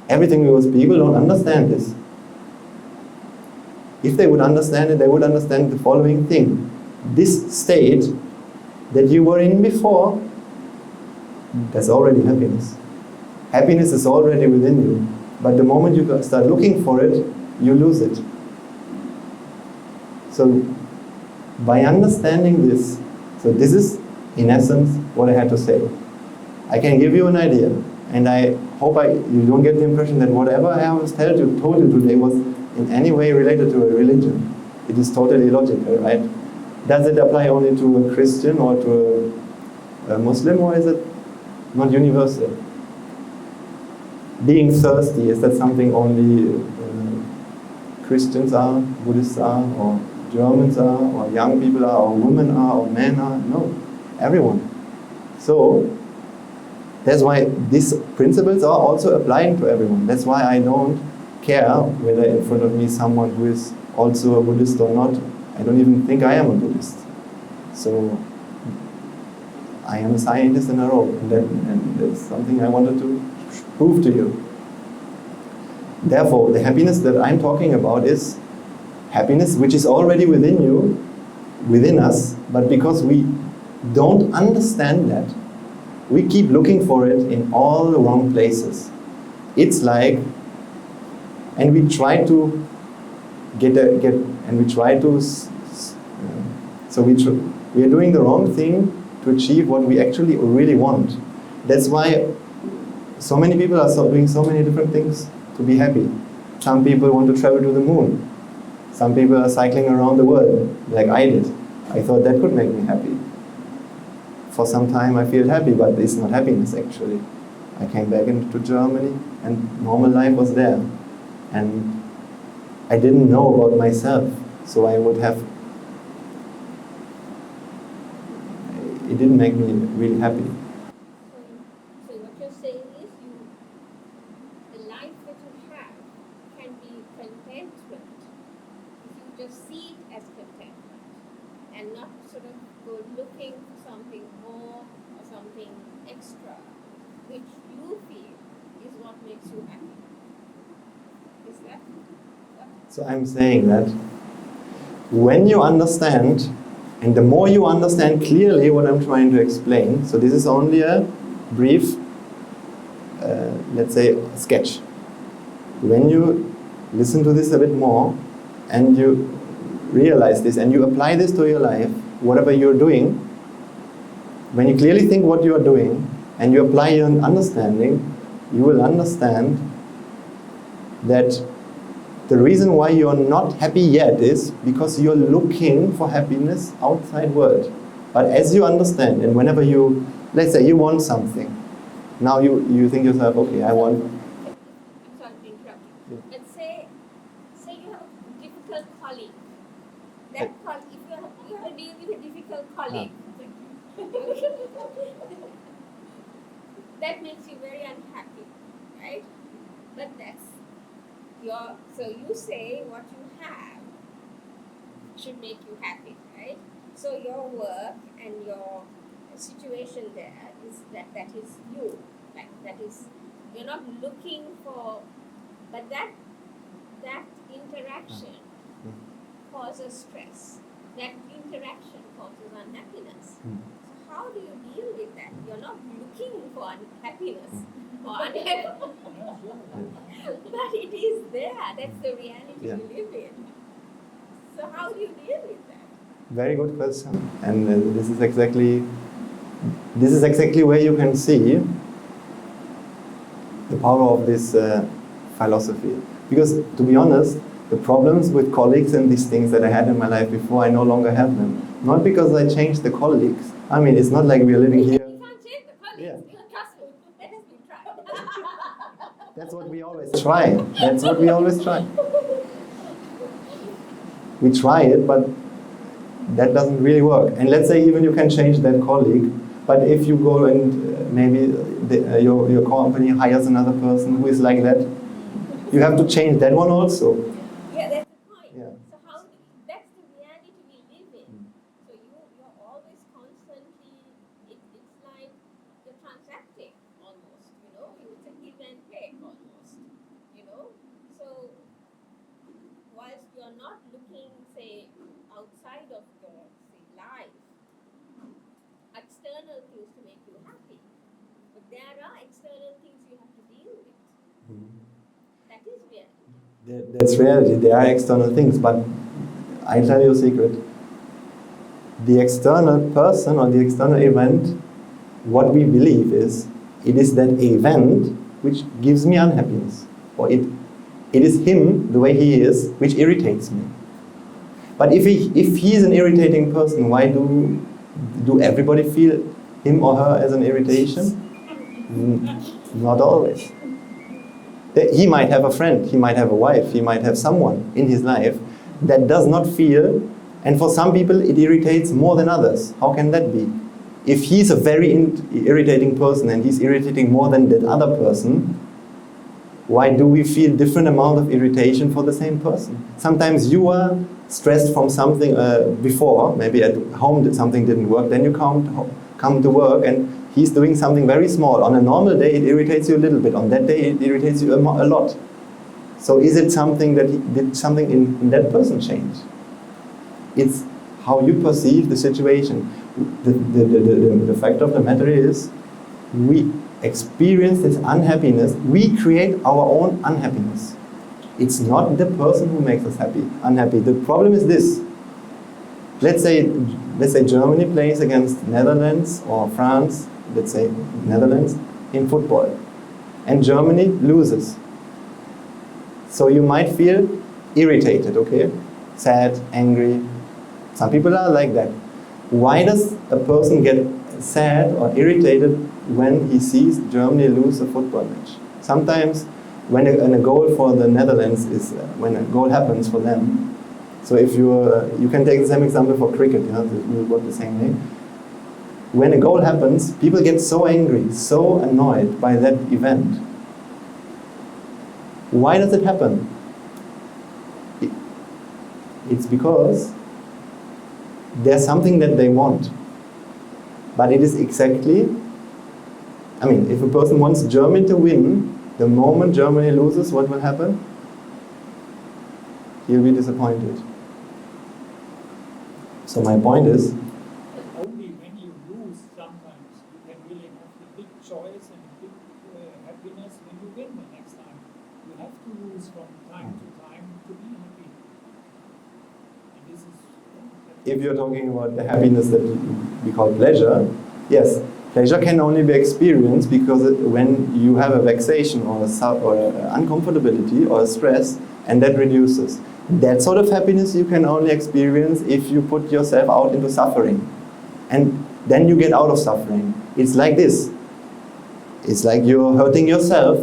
Everything, because people don't understand this. If they would understand it, they would understand the following thing. This state that you were in before, that's already happiness. Happiness is already within you. But the moment you start looking for it, you lose it. So, by understanding this, so this is, in essence, what I had to say. I can give you an idea, and I hope you don't get the impression that whatever I was told you today was in any way related to a religion. It is totally illogical, right? Does it apply only to a Christian or to a Muslim, or is it not universal? Being thirsty, is that something only Christians are, Buddhists are, or Germans are, or young people are, or women are, or men are? No, everyone. So, that's why these principles are also applying to everyone. That's why I don't care whether in front of me is someone who is also a Buddhist or not. I don't even think I am a Buddhist. So, I am a scientist in a row, and that's something I wanted to prove to you. Therefore, the happiness that I'm talking about is happiness which is already within you, within us, but because we don't understand that, we keep looking for it in all the wrong places. It's like, and we try to we are doing the wrong thing to achieve what we actually really want. That's why so many people are doing so many different things to be happy. Some people want to travel to the moon. Some people are cycling around the world, like I did. I thought that could make me happy. For some time I feel happy, but it's not happiness actually. I came back into Germany and normal life was there. And I didn't know about myself, so it didn't make me really happy. So what you're saying is the life that you have can be contentment if you just see it as contentment and not sort of go looking for something more or something extra, which you feel is what makes you happy. Is that? So I'm saying that when you understand, and the more you understand clearly what I'm trying to explain, so this is only a brief, let's say, sketch. When you listen to this a bit more, and you realize this, and you apply this to your life, whatever you're doing, when you clearly think what you are doing, and you apply your understanding, you will understand that the reason why you're not happy yet is because you're looking for happiness outside world. But as you understand, and whenever you, let's say you want something, now you think yourself, okay, I want. I'm sorry to interrupt you. But say you have a difficult colleague. That colleague, if you have to deal with a difficult colleague, that makes you very unhappy, right? But that's so you say what you have should make you happy, right? So your work and your situation there is that is you, like that is, you're not looking for, but that interaction causes stress. That interaction causes unhappiness. So how do you deal with that? You're not looking for happiness or unhappiness. But it is there. That's the reality you live in. So how do you deal with that? Very good question. And this is exactly where you can see the power of this philosophy. Because to be honest, the problems with colleagues and these things that I had in my life before, I no longer have them. Not because I changed the colleagues. I mean, it's not like we are living here. You can't change the colleagues. Yeah. Trust me. That has been tried. That's what we always try. That's what we always try. We try it, but that doesn't really work. And let's say even you can change that colleague, but if you go and maybe your company hires another person who is like that, you have to change that one also. Yeah, that's the point. Yeah. So that's the reality we live in. So you're always constantly, it's like you're transacting almost, it's a give and take almost, So whilst you're not looking, say, outside of your, say, life, external things to make you happy, but there are external things you have to deal with. That is reality. That's reality. There are external things, but I tell you a secret. The external person or the external event, what we believe is, it is that event which gives me unhappiness, or it It is him, the way he is, which irritates me. But if he is an irritating person, why do everybody feel him or her as an irritation? Not always. He might have a friend, he might have a wife, he might have someone in his life that does not feel, and for some people it irritates more than others. How can that be? If he's a very irritating person and he's irritating more than that other person, why do we feel different amount of irritation for the same person? Sometimes you are stressed from something before, maybe at home something didn't work, then you come to work and he's doing something very small. On a normal day it irritates you a little bit, on that day it irritates you a lot. So is it something that did something in that person change? It's how you perceive the situation. The fact of the matter is, we experience this unhappiness, we create our own unhappiness. It's not the person who makes us unhappy. The problem is this. Let's say Germany plays against Netherlands or France, let's say Netherlands, in football. And Germany loses. So you might feel irritated, okay? Sad, angry. Some people are like that. Why does a person get sad or irritated when he sees Germany lose a football match? Sometimes when a goal for the Netherlands is, when a goal happens for them. So if you can take the same example for cricket, we work the same way. When a goal happens, people get so angry, so annoyed by that event. Why does it happen? It's because there's something that they want. But it is exactly, if a person wants Germany to win, the moment Germany loses, what will happen? He'll be disappointed. So my point is, only when you lose sometimes you can really have the big choice and big happiness when you win the next time. You have to lose from time to time to be happy. And this is... if you're talking about the happiness that we call pleasure, yes, pleasure can only be experienced because when you have a vexation or uncomfortability or a stress, and that reduces. That sort of happiness you can only experience if you put yourself out into suffering. And then you get out of suffering. It's like this. It's like you're hurting yourself,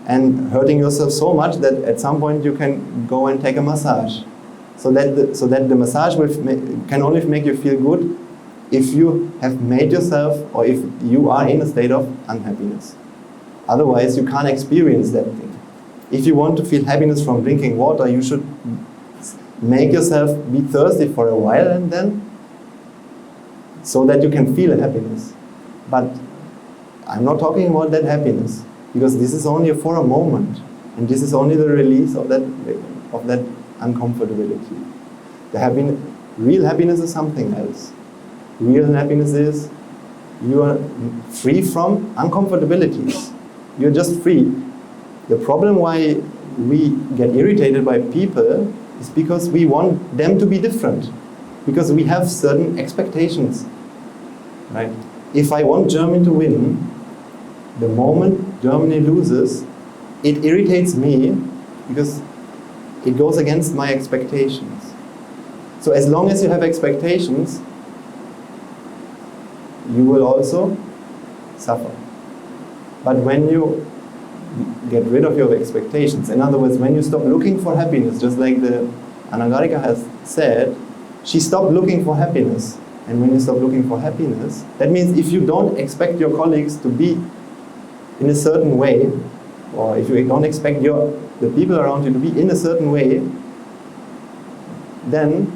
and hurting yourself so much that at some point you can go and take a massage. So that the massage can only make you feel good if you have made yourself, or if you are in a state of unhappiness. Otherwise you can't experience that thing. If you want to feel happiness from drinking water, you should make yourself be thirsty for a while and then, so that you can feel happiness. But I'm not talking about that happiness, because this is only for a moment, and this is only the release of that uncomfortability. Real happiness is something else. Real happiness is you are free from uncomfortabilities. You're just free. The problem why we get irritated by people is because we want them to be different. Because we have certain expectations. Right? If I want Germany to win, the moment Germany loses, it irritates me because it goes against my expectations. So as long as you have expectations, you will also suffer. But when you get rid of your expectations, in other words, when you stop looking for happiness, just like the Anagarika has said, she stopped looking for happiness. And when you stop looking for happiness, that means if you don't expect your colleagues to be in a certain way, or if you don't expect the people around you to be in a certain way, then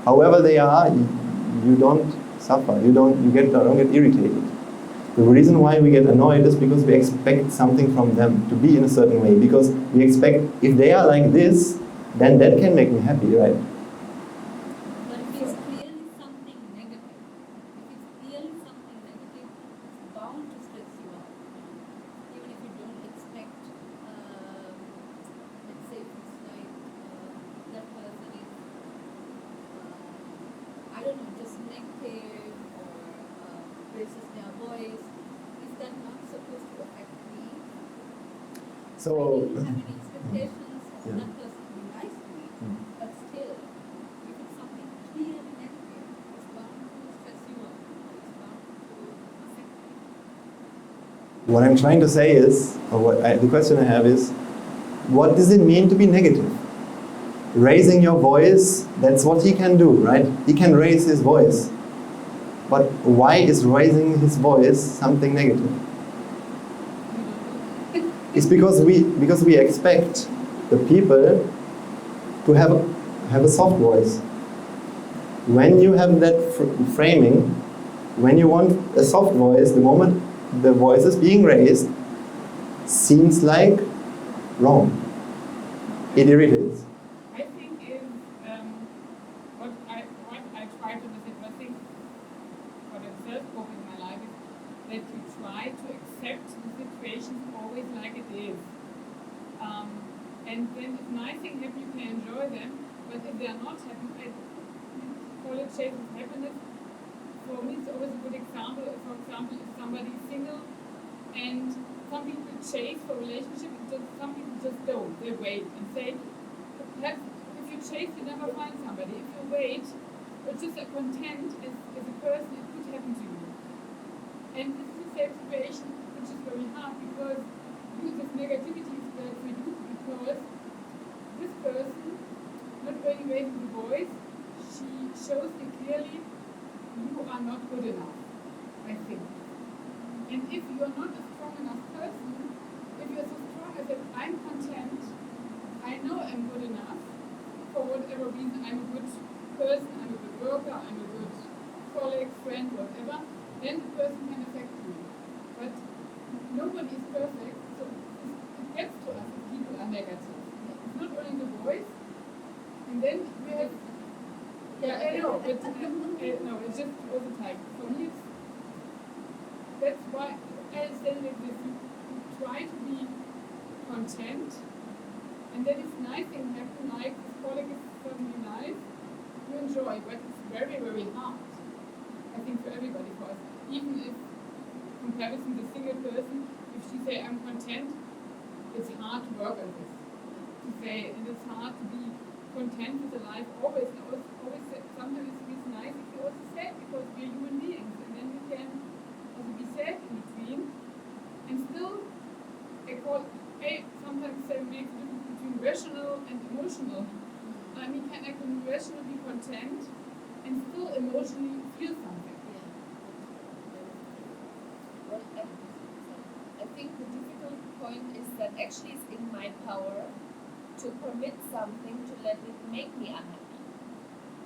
however they are, you don't suffer, you don't get irritated. The reason why we get annoyed is because we expect something from them to be in a certain way, because we expect if they are like this, then that can make me happy, right? But if it's clearly something negative, it's bound to stress you out. Even if you don't expect, let's say it's like that person is, I don't know, just negative or raises their voice. Is that not supposed to affect me? So, Happiness. expectations Yeah. of that person to be nice to me, but still, if it's something clearly negative, it's bound to stress you out. It's bound to affect you. What I'm trying to say is, the question I have is, what does it mean to be negative? Raising your voice, that's what he can do, right? He can raise his voice. But why is raising his voice something negative? It's because we expect the people to have a soft voice. When you have that framing, when you want a soft voice, the moment the voice is being raised, seems like wrong. It irritates. I think if what I try to do, I think what I've self-cope in my life is that you try to accept the situation always like it is. And then if nice things happen, you can enjoy them. But if they are not happening, I call it chase of happiness. For me, it's always a good example. For example, if somebody is single and some people chase for relationship, some people just don't. They wait and say, perhaps if you chase, you never find somebody. If you wait, or just are content as a person, it could happen to you. And this is the same situation, which is very hard because this negativity is there for you because this person, not only raising the voice, she shows you clearly you are not good enough, I think. And if you are not a strong enough person, if you are so strong as that I'm content, I know I'm good enough, for whatever reason, I'm a good person, I'm a good worker, I'm a good colleague, friend, whatever, then the person can affect you. But nobody is perfect, so it gets to us if people are negative. It's not only the voice, and then we have, yeah, I know, but no, it's just all the time. For me, that's why I understand that if you try to be content, and then if nice things happen, like this colleague is suddenly nice, you enjoy, but it's very, very hard. I think for everybody, for us. Even if comparison the single person, if she say I'm content, it's hard to work on this. To say, and it's hard to be content with the life always sometimes it's nice if you also sad because we're human beings, and then we can also be sad in between, and still I sometimes say make the difference between rational and emotional. I mean, can I rationally be content and still emotionally feel something? Well, I think the difficult point is that actually it's in my power to permit something to let it make me unhappy.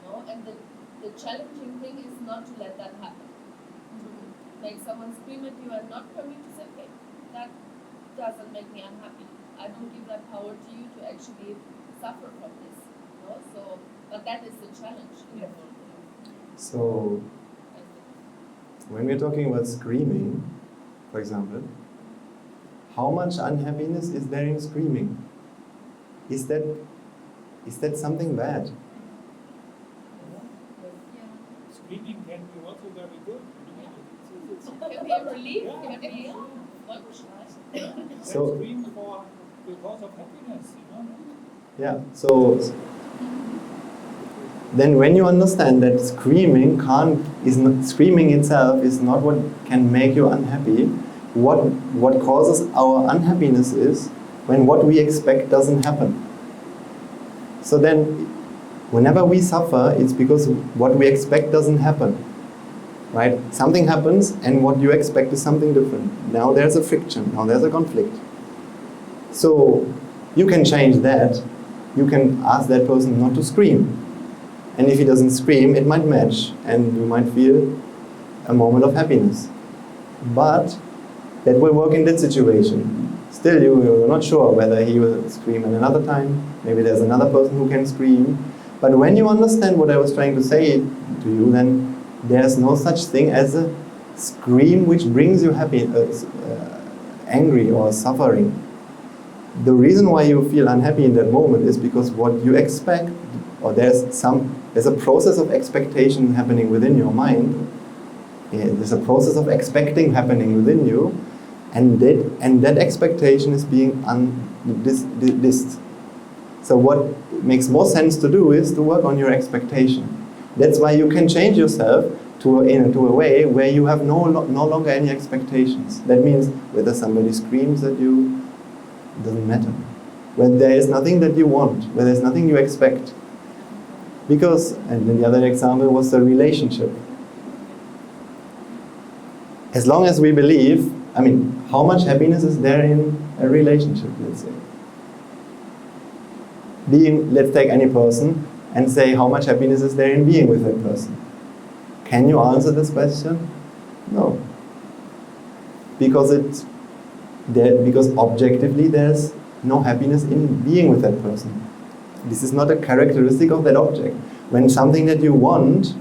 No? And the challenging thing is not to let that happen. To make someone scream at you and not permit to say, okay, that doesn't make me unhappy. I don't give that power to you to actually suffer from this. No? So, but that is the challenge in the whole thing. So, when we're talking about screaming, for example, how much unhappiness is there in screaming? Is that something bad? Screaming can be also very good. Can be a relief, Yeah. can be one So- Scream because of happiness, Yeah, so then when you understand that screaming itself is not what can make you unhappy, what causes our unhappiness is when what we expect doesn't happen. So then, whenever we suffer, it's because what we expect doesn't happen. Right? Something happens and what you expect is something different. Now there's a friction, now there's a conflict. So you can change that. You can ask that person not to scream. And if he doesn't scream, it might match and you might feel a moment of happiness. But that will work in that situation. Still, you're not sure whether he will scream at another time. Maybe there's another person who can scream. But when you understand what I was trying to say to you, then there's no such thing as a scream which brings you angry or suffering. The reason why you feel unhappy in that moment is because what you expect, or there's a process of expectation happening within your mind. There's a process of expecting happening within you, and that expectation is being this. So what makes more sense to do is to work on your expectation. That's why you can change yourself into a way where you have no longer any expectations. That means whether somebody screams at you, it doesn't matter. When there is nothing that you want, when there's nothing you expect. Because, and then the other example was the relationship. As long as we believe, how much happiness is there in a relationship, let's say? Let's take any person and say how much happiness is there in being with that person. Can you answer this question? No. Because objectively there's no happiness in being with that person. This is not a characteristic of that object. When something that you want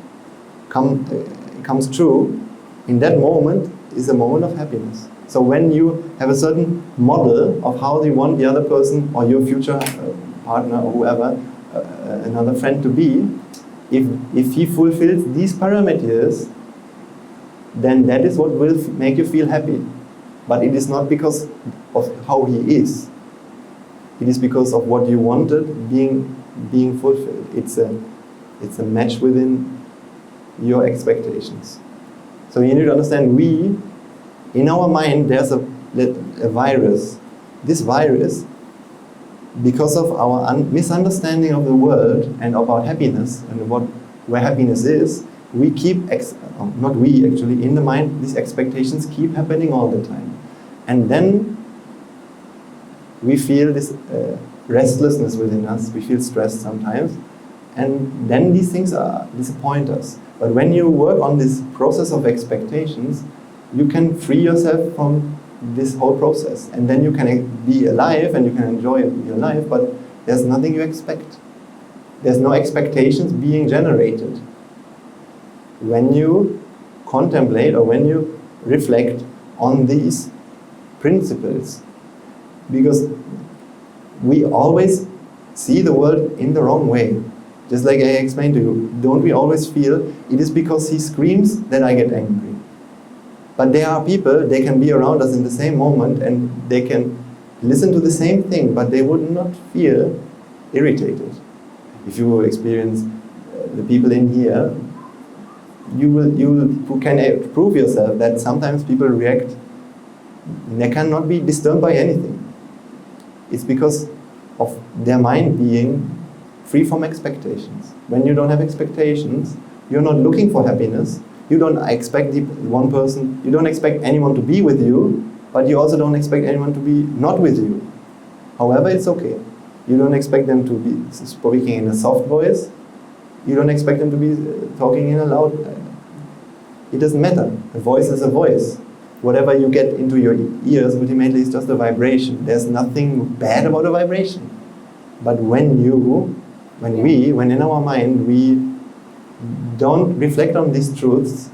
comes true, in that moment is a moment of happiness. So when you have a certain model of how you want the other person or your future partner or whoever, another friend to be, if he fulfills these parameters, then that is what will make you feel happy. But it is not because of how he is. It is because of what you wanted being fulfilled. It's a match within your expectations. So you need to understand, in our mind, there's a virus. This virus, because of our misunderstanding of the world and about happiness and where happiness is, we keep, not we actually, in the mind, these expectations keep happening all the time. And then we feel this restlessness within us, we feel stressed sometimes, and then these things disappoint us. But when you work on this process of expectations, you can free yourself from this whole process, and then you can be alive and you can enjoy your life, but there's nothing you expect. There's no expectations being generated. When you contemplate or when you reflect on these principles, because we always see the world in the wrong way. Just like I explained to you, don't we always feel it is because he screams that I get angry? But there are people, they can be around us in the same moment and they can listen to the same thing, but they would not feel irritated. If you experience the people in here, you can prove yourself that sometimes people react, they cannot be disturbed by anything. It's because of their mind being free from expectations. When you don't have expectations, you're not looking for happiness. You don't expect one person, you don't expect anyone to be with you, but you also don't expect anyone to be not with you. However, it's okay. You don't expect them to be speaking in a soft voice. You don't expect them to be talking in a loud. It doesn't matter. A voice is a voice. Whatever you get into your ears ultimately is just a vibration. There's nothing bad about a vibration. But when in our mind we don't reflect on these truths,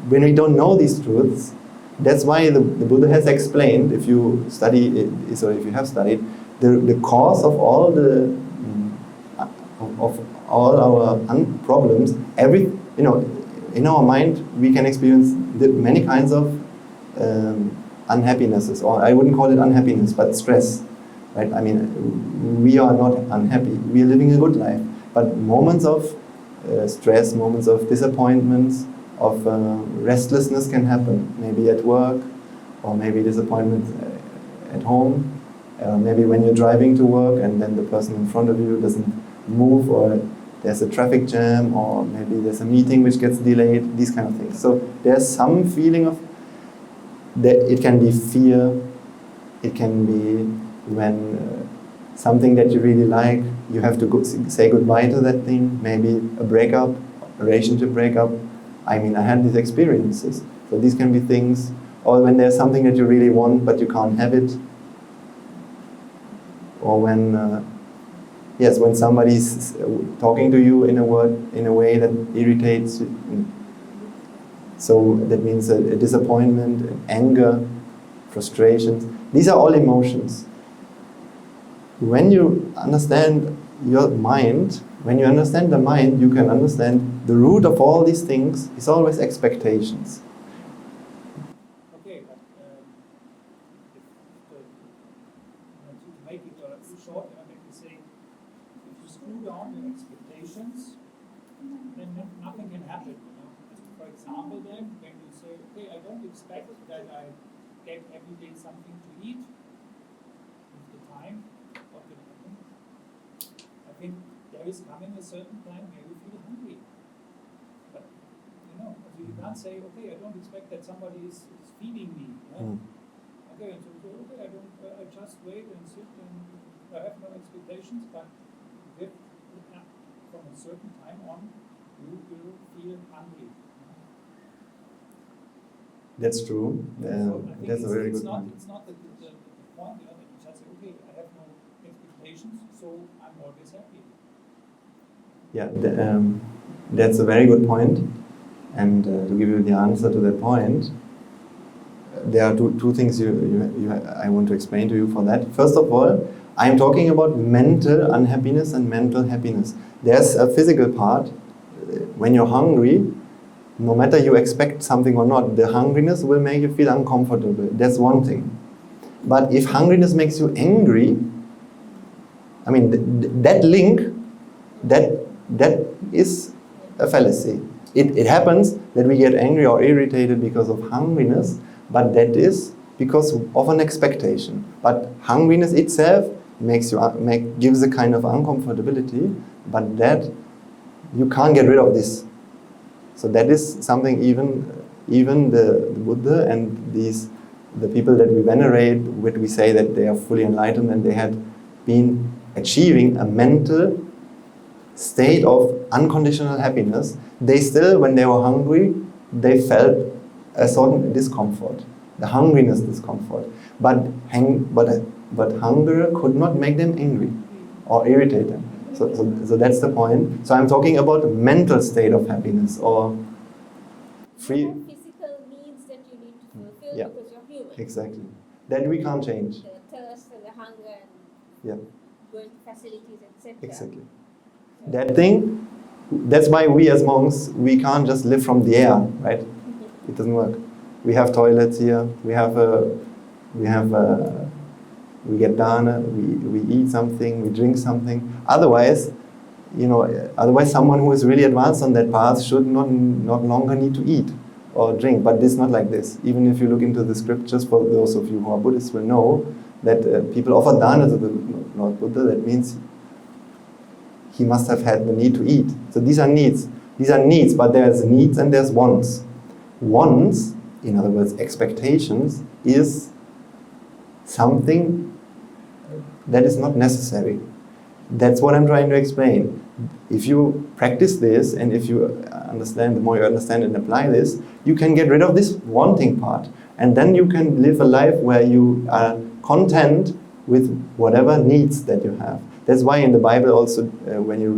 when we don't know these truths, that's why the Buddha has explained, if you study it, or if you have studied, the cause of all our problems. In our mind we can experience many kinds of unhappinesses, or I wouldn't call it unhappiness, but stress. Right? We are not unhappy. We are living a good life, but moments of stress, moments of disappointments, of restlessness can happen. Maybe at work, or maybe disappointment at home. Maybe when you're driving to work and then the person in front of you doesn't move, or there's a traffic jam, or maybe there's a meeting which gets delayed, these kind of things. So there's some feeling of that. It can be fear, it can be when something that you really like, you have to say goodbye to that thing, maybe a breakup, a relationship breakup. I had these experiences. So these can be things, or when there's something that you really want but you can't have it, or when somebody's talking to you in a way that irritates you. So that means a disappointment, anger, frustrations. These are all emotions. When you understand your mind, when you understand the mind, you can understand the root of all these things is always expectations. Okay, but example then, when you say, okay, I don't expect that I get every day something to eat with the time of the moment. I think there is coming a certain time where you feel hungry. But, you can't say, okay, I don't expect that somebody is feeding me. Yeah? Okay, and so okay, I just wait and sit and I have no expectations, but from a certain time on, you will feel hungry. That's true. So I think That's a very good not, point. It's not the point, that you just say, okay, I have no expectations, so I'm always happy. Yeah, that's a very good point. And to give you the answer to that point, there are two things I want to explain to you for that. First of all, I'm talking about mental unhappiness and mental happiness. There's a physical part. When you're hungry, no matter you expect something or not, the hungriness will make you feel uncomfortable. That's one thing. But if hungriness makes you angry, I mean, that link, that is a fallacy. It happens that we get angry or irritated because of hungriness, but that is because of an expectation. But hungriness itself gives a kind of uncomfortability, but that you can't get rid of this. So that is something even the Buddha and the people that we venerate, when we say that they are fully enlightened and they had been achieving a mental state of unconditional happiness, they still, when they were hungry, they felt a certain discomfort, the hungriness discomfort. But hunger could not make them angry or irritate them. So that's the point. So I'm talking about a mental state of happiness or free. You have physical needs that you need to fulfill because you're human. Exactly. That we can't change. The thirst and the hunger and Yeah. going to facilities, etc. Exactly. That thing, that's why we as monks, we can't just live from the air, right? It doesn't work. We have toilets here, we get dana, we eat something, we drink something. Otherwise, someone who is really advanced on that path should not longer need to eat or drink. But it's not like this. Even if you look into the scriptures, for those of you who are Buddhists will know that people offer dana to the Lord Buddha. That means he must have had the need to eat. So these are needs. These are needs, but there's needs and there's wants. Wants, in other words, expectations, is something that is not necessary. That's what I'm trying to explain. If you practice this, and if you understand, the more you understand and apply this, you can get rid of this wanting part. And then you can live a life where you are content with whatever needs that you have. That's why in the Bible also, when you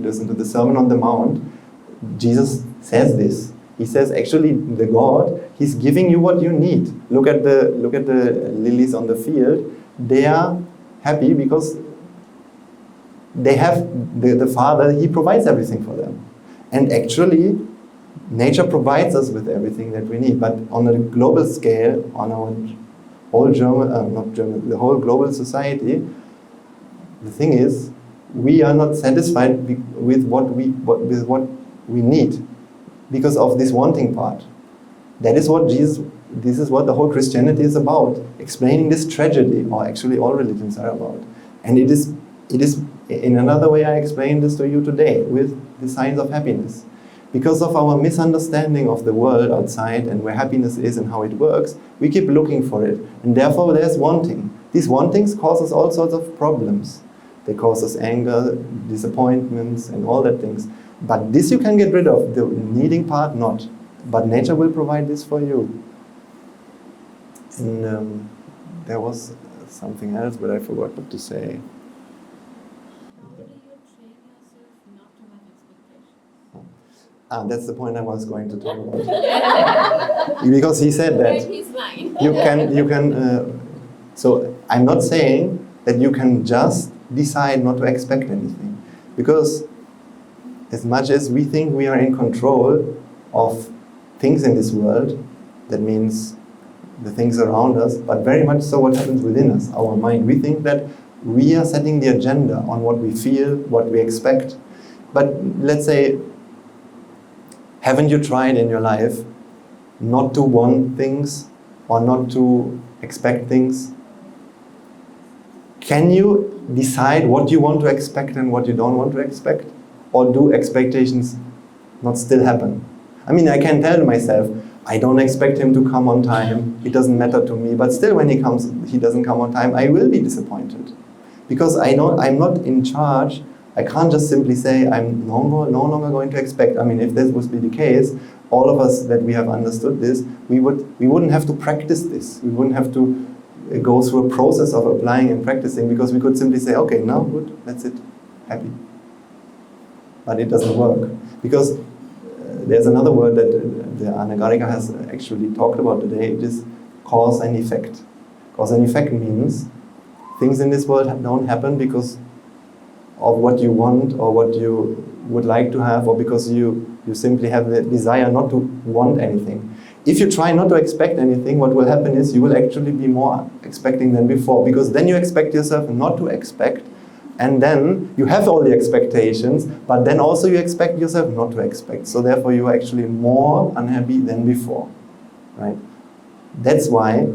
listen to the Sermon on the Mount, Jesus says this. He says, actually, the God, He's giving you what you need. Look at the lilies on the field. They are happy because they have the Father. He provides everything for them. And actually, nature provides us with everything that we need. But on a global scale, on our whole the whole global society, the thing is, we are not satisfied with what we need because of this wanting part. That is what this is what the whole Christianity is about, explaining this tragedy, or actually all religions are about. And it is in another way I explain this to you today with the signs of happiness. Because of our misunderstanding of the world outside and where happiness is and how it works, we keep looking for it. And therefore there's wanting. These wantings cause us all sorts of problems. They cause us anger, disappointments, and all that things. But this you can get rid of, the needing part not. But nature will provide this for you. And there was something else, but I forgot what to say. How do you train yourself not to have expectations? That's the point I was going to talk about. Because he said that Read his mind. you can. So I'm not saying that you can just decide not to expect anything, because as much as we think we are in control of things in this world, that means the things around us, but very much so what happens within us, our mind. We think that we are setting the agenda on what we feel, what we expect. But let's say Haven't you tried in your life not to want things or not to expect things? Can you decide what you want to expect and what you don't want to expect? Or do expectations not still happen? I mean, I can tell myself, I don't expect him to come on time, it doesn't matter to me, but still when he doesn't come on time, I will be disappointed. Because I'm not in charge. I can't just simply say I'm no longer going to expect. I mean, if this would be the case, all of us that we have understood this, we wouldn't have to practice this. We wouldn't have to go through a process of applying and practicing, because we could simply say, okay, now good, that's it, happy. But it doesn't work. Because there's another word that the Anagarica has actually talked about today. It is cause and effect. Cause and effect means things in this world don't happen because of what you want or what you would like to have, or because you simply have the desire not to want anything. If you try not to expect anything, what will happen is you will actually be more expecting than before, because then you expect yourself not to expect, and then you have all the expectations, but then also you expect yourself not to expect. So therefore you are actually more unhappy than before, right? That's why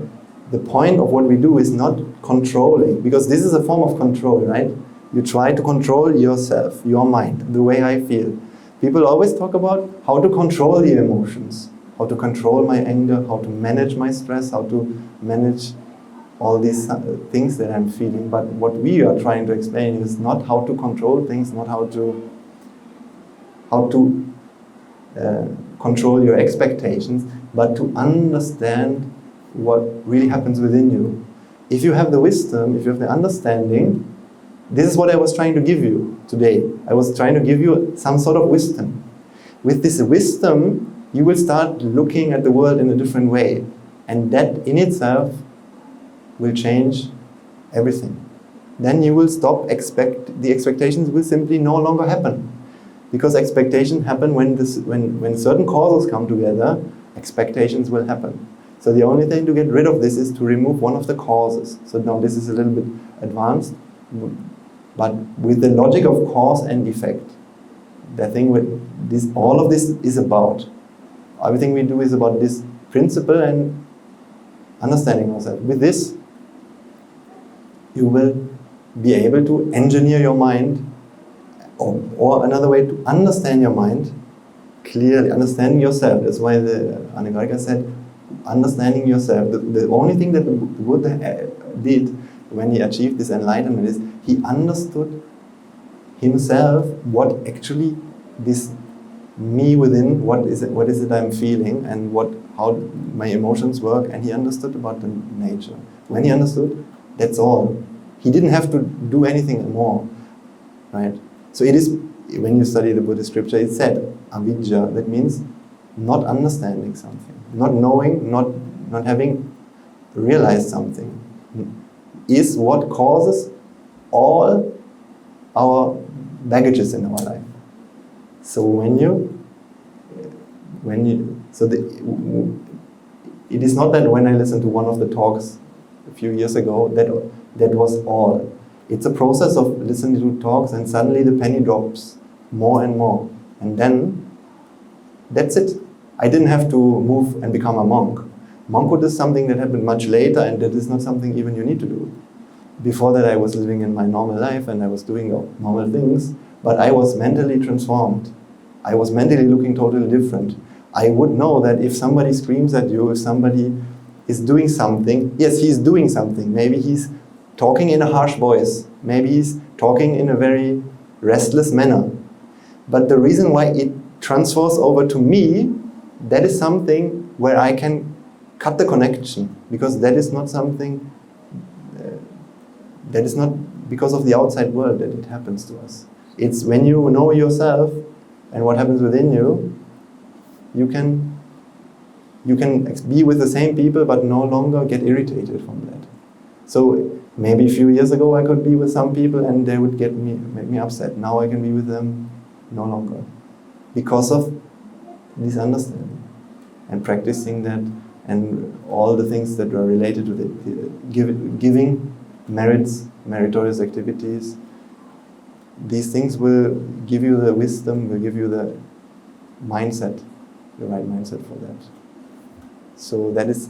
the point of what we do is not controlling, because this is a form of control, right? You try to control yourself, your mind, the way I feel. People always talk about how to control the emotions, how to control my anger, how to manage my stress, how to manage all these things that I'm feeling. But what we are trying to explain is not how to control things, not how to control your expectations, but to understand what really happens within you. If you have the wisdom, if you have the understanding, this is what I was trying to give you today. I was trying to give you some sort of wisdom. With this wisdom, you will start looking at the world in a different way. And that in itself will change everything. Then you will stop the expectations will simply no longer happen. Because expectations happen when certain causes come together, expectations will happen. So the only thing to get rid of this is to remove one of the causes. So now this is a little bit advanced, but with the logic of cause and effect, the thing with this, all of this is about. Everything we do is about this principle and understanding ourselves. With this, you will be able to engineer your mind, or another way to understand your mind clearly, understanding yourself. That's why the Anagarika said, understanding yourself. The only thing that the Buddha did when he achieved this enlightenment is he understood himself, what actually this me within, what is it I'm feeling, and how my emotions work, and he understood about the nature. When he understood, that's all. He didn't have to do anything more, right? So it is, when you study the Buddhist scripture, it said avidya, that means not understanding something, not knowing, not having realized something, is what causes all our baggages in our life. So it is not that when I listened to one of the talks a few years ago, that was all. It's a process of listening to talks, and suddenly the penny drops more and more. And then, that's it. I didn't have to move and become a monk. Monkhood is something that happened much later, and that is not something even you need to do. Before that, I was living in my normal life, and I was doing normal things, but I was mentally transformed. I was mentally looking totally different. I would know that if somebody screams at you, if somebody is doing something, yes, he's doing something. Maybe he's talking in a harsh voice. Maybe he's talking in a very restless manner. But the reason why it transfers over to me, that is something where I can cut the connection, because that is not something, that is not because of the outside world that it happens to us. It's when you know yourself and what happens within you, you can be with the same people but no longer get irritated from that. So maybe a few years ago I could be with some people and they would make me upset. Now I can be with them no longer, because of this understanding and practicing that, and all the things that are related to it, giving merits, meritorious activities. These things will give you the wisdom, will give you the mindset the right mindset for that. So that is,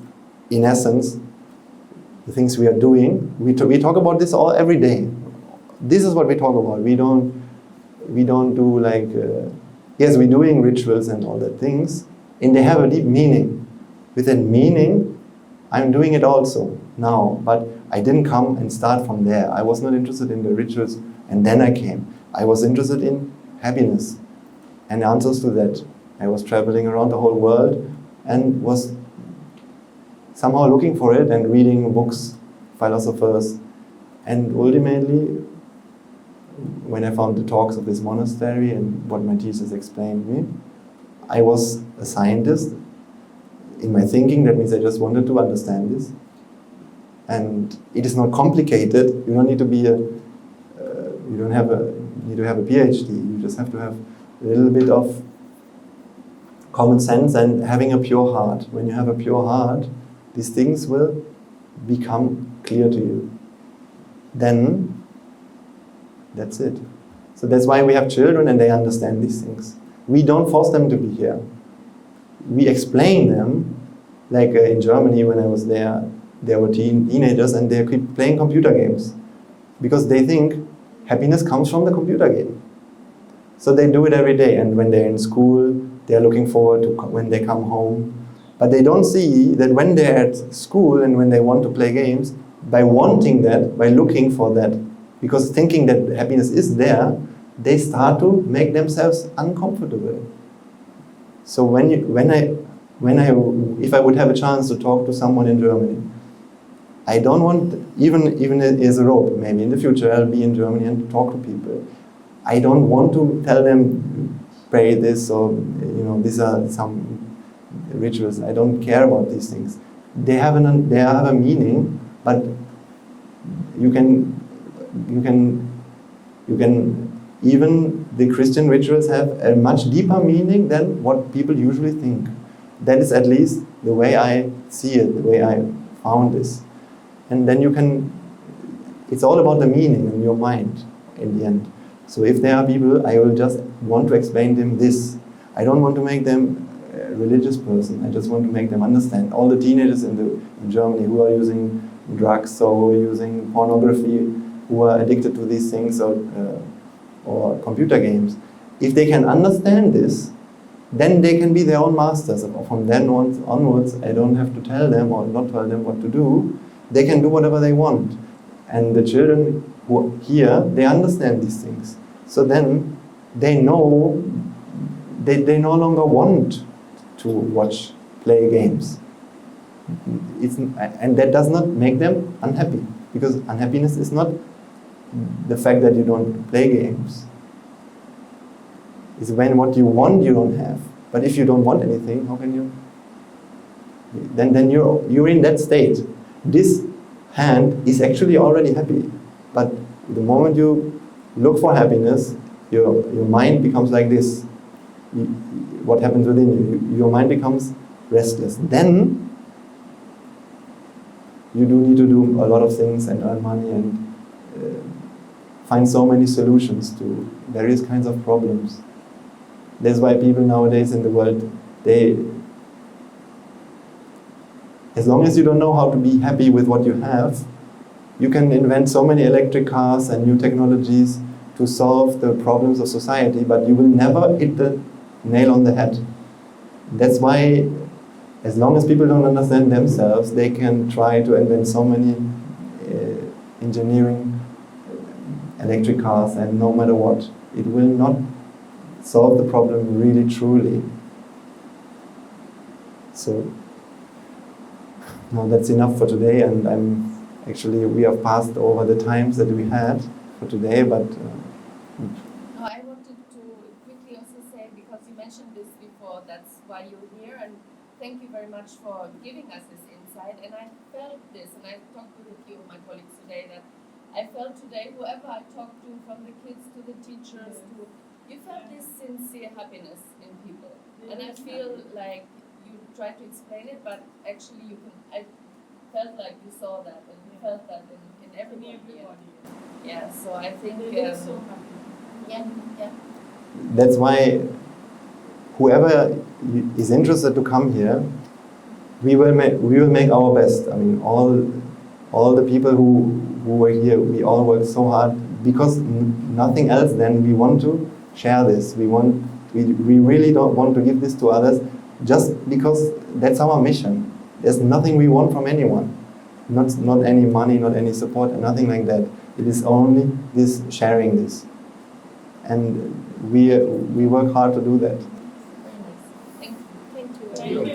in essence, the things we are doing. We talk about this all every day. This is what we talk about. We don't do like, yes, we're doing rituals and all that things, and they have a deep meaning. With that meaning, I'm doing it also now, but I didn't come and start from there. I was not interested in the rituals, and then I came. I was interested in happiness and answers to that. I was traveling around the whole world and was somehow looking for it and reading books, philosophers, and ultimately, when I found the talks of this monastery and what my teachers explained me, I was a scientist in my thinking. That means I just wanted to understand this. And it is not complicated. You don't need to be you don't need to have a PhD. You just have to have a little bit of common sense and having a pure heart. When you have a pure heart, these things will become clear to you. Then, that's it. So that's why we have children and they understand these things. We don't force them to be here. We explain them, like in Germany when I was there were teenagers and they keep playing computer games because they think happiness comes from the computer game. So they do it every day, and when they're in school, they're looking forward to when they come home. But they don't see that when they're at school and when they want to play games, by wanting that, by looking for that, because thinking that happiness is there, they start to make themselves uncomfortable. So if I would have a chance to talk to someone in Germany, I don't want, even as a rope, maybe in the future I'll be in Germany and talk to people. I don't want to tell them, pray this, or these are some rituals. I don't care about these things. They have a meaning, but you can even the Christian rituals have a much deeper meaning than what people usually think. That is at least the way I see it, the way I found this. And then it's all about the meaning in your mind in the end. So if there are people, I will just want to explain them this. I don't want to make them a religious person. I just want to make them understand. All the teenagers in Germany who are using drugs or using pornography, who are addicted to these things or computer games, if they can understand this, then they can be their own masters. From then onwards, I don't have to tell them or not tell them what to do. They can do whatever they want. And the children who are here, they understand these things. So then they know they no longer want to play games. And that does not make them unhappy, because unhappiness is not the fact that you don't play games. It's when what you want you don't have. But if you don't want anything, how can you? Then you're in that state. This hand is actually already happy, but the moment you look for happiness, your mind becomes like this. What happens within you? Your mind becomes restless. Then you do need to do a lot of things and earn money and find so many solutions to various kinds of problems. That's why people nowadays in the world, as long as you don't know how to be happy with what you have, you can invent so many electric cars and new technologies to solve the problems of society, but you will never hit the nail on the head. That's why, as long as people don't understand themselves, they can try to invent so many engineering electric cars, and no matter what, it will not solve the problem really truly. So now that's enough for today, and we have passed over the times that we had for today, but No, I wanted to quickly also say, because you mentioned this before, that's why you're here, and thank you very much for giving us this insight. And I felt this, and I talked with a few of my colleagues today, that I felt today, whoever I talked to, from the kids to the teachers, you felt this sincere happiness in people. And I feel like you tried to explain it, but actually I felt like you saw that, and you felt that in everyone here. Yeah, so I think... They look so happy. Yeah. That's why whoever is interested to come here, we will make our best. I mean, all the people who were here, we all worked so hard because nothing else. Then we want to share this. We really don't want to give this to others, just because that's our mission. There's nothing we want from anyone, not any money, not any support, and nothing like that. It is only this sharing this, and we work hard to do that. Very nice. Thank you. Thank you.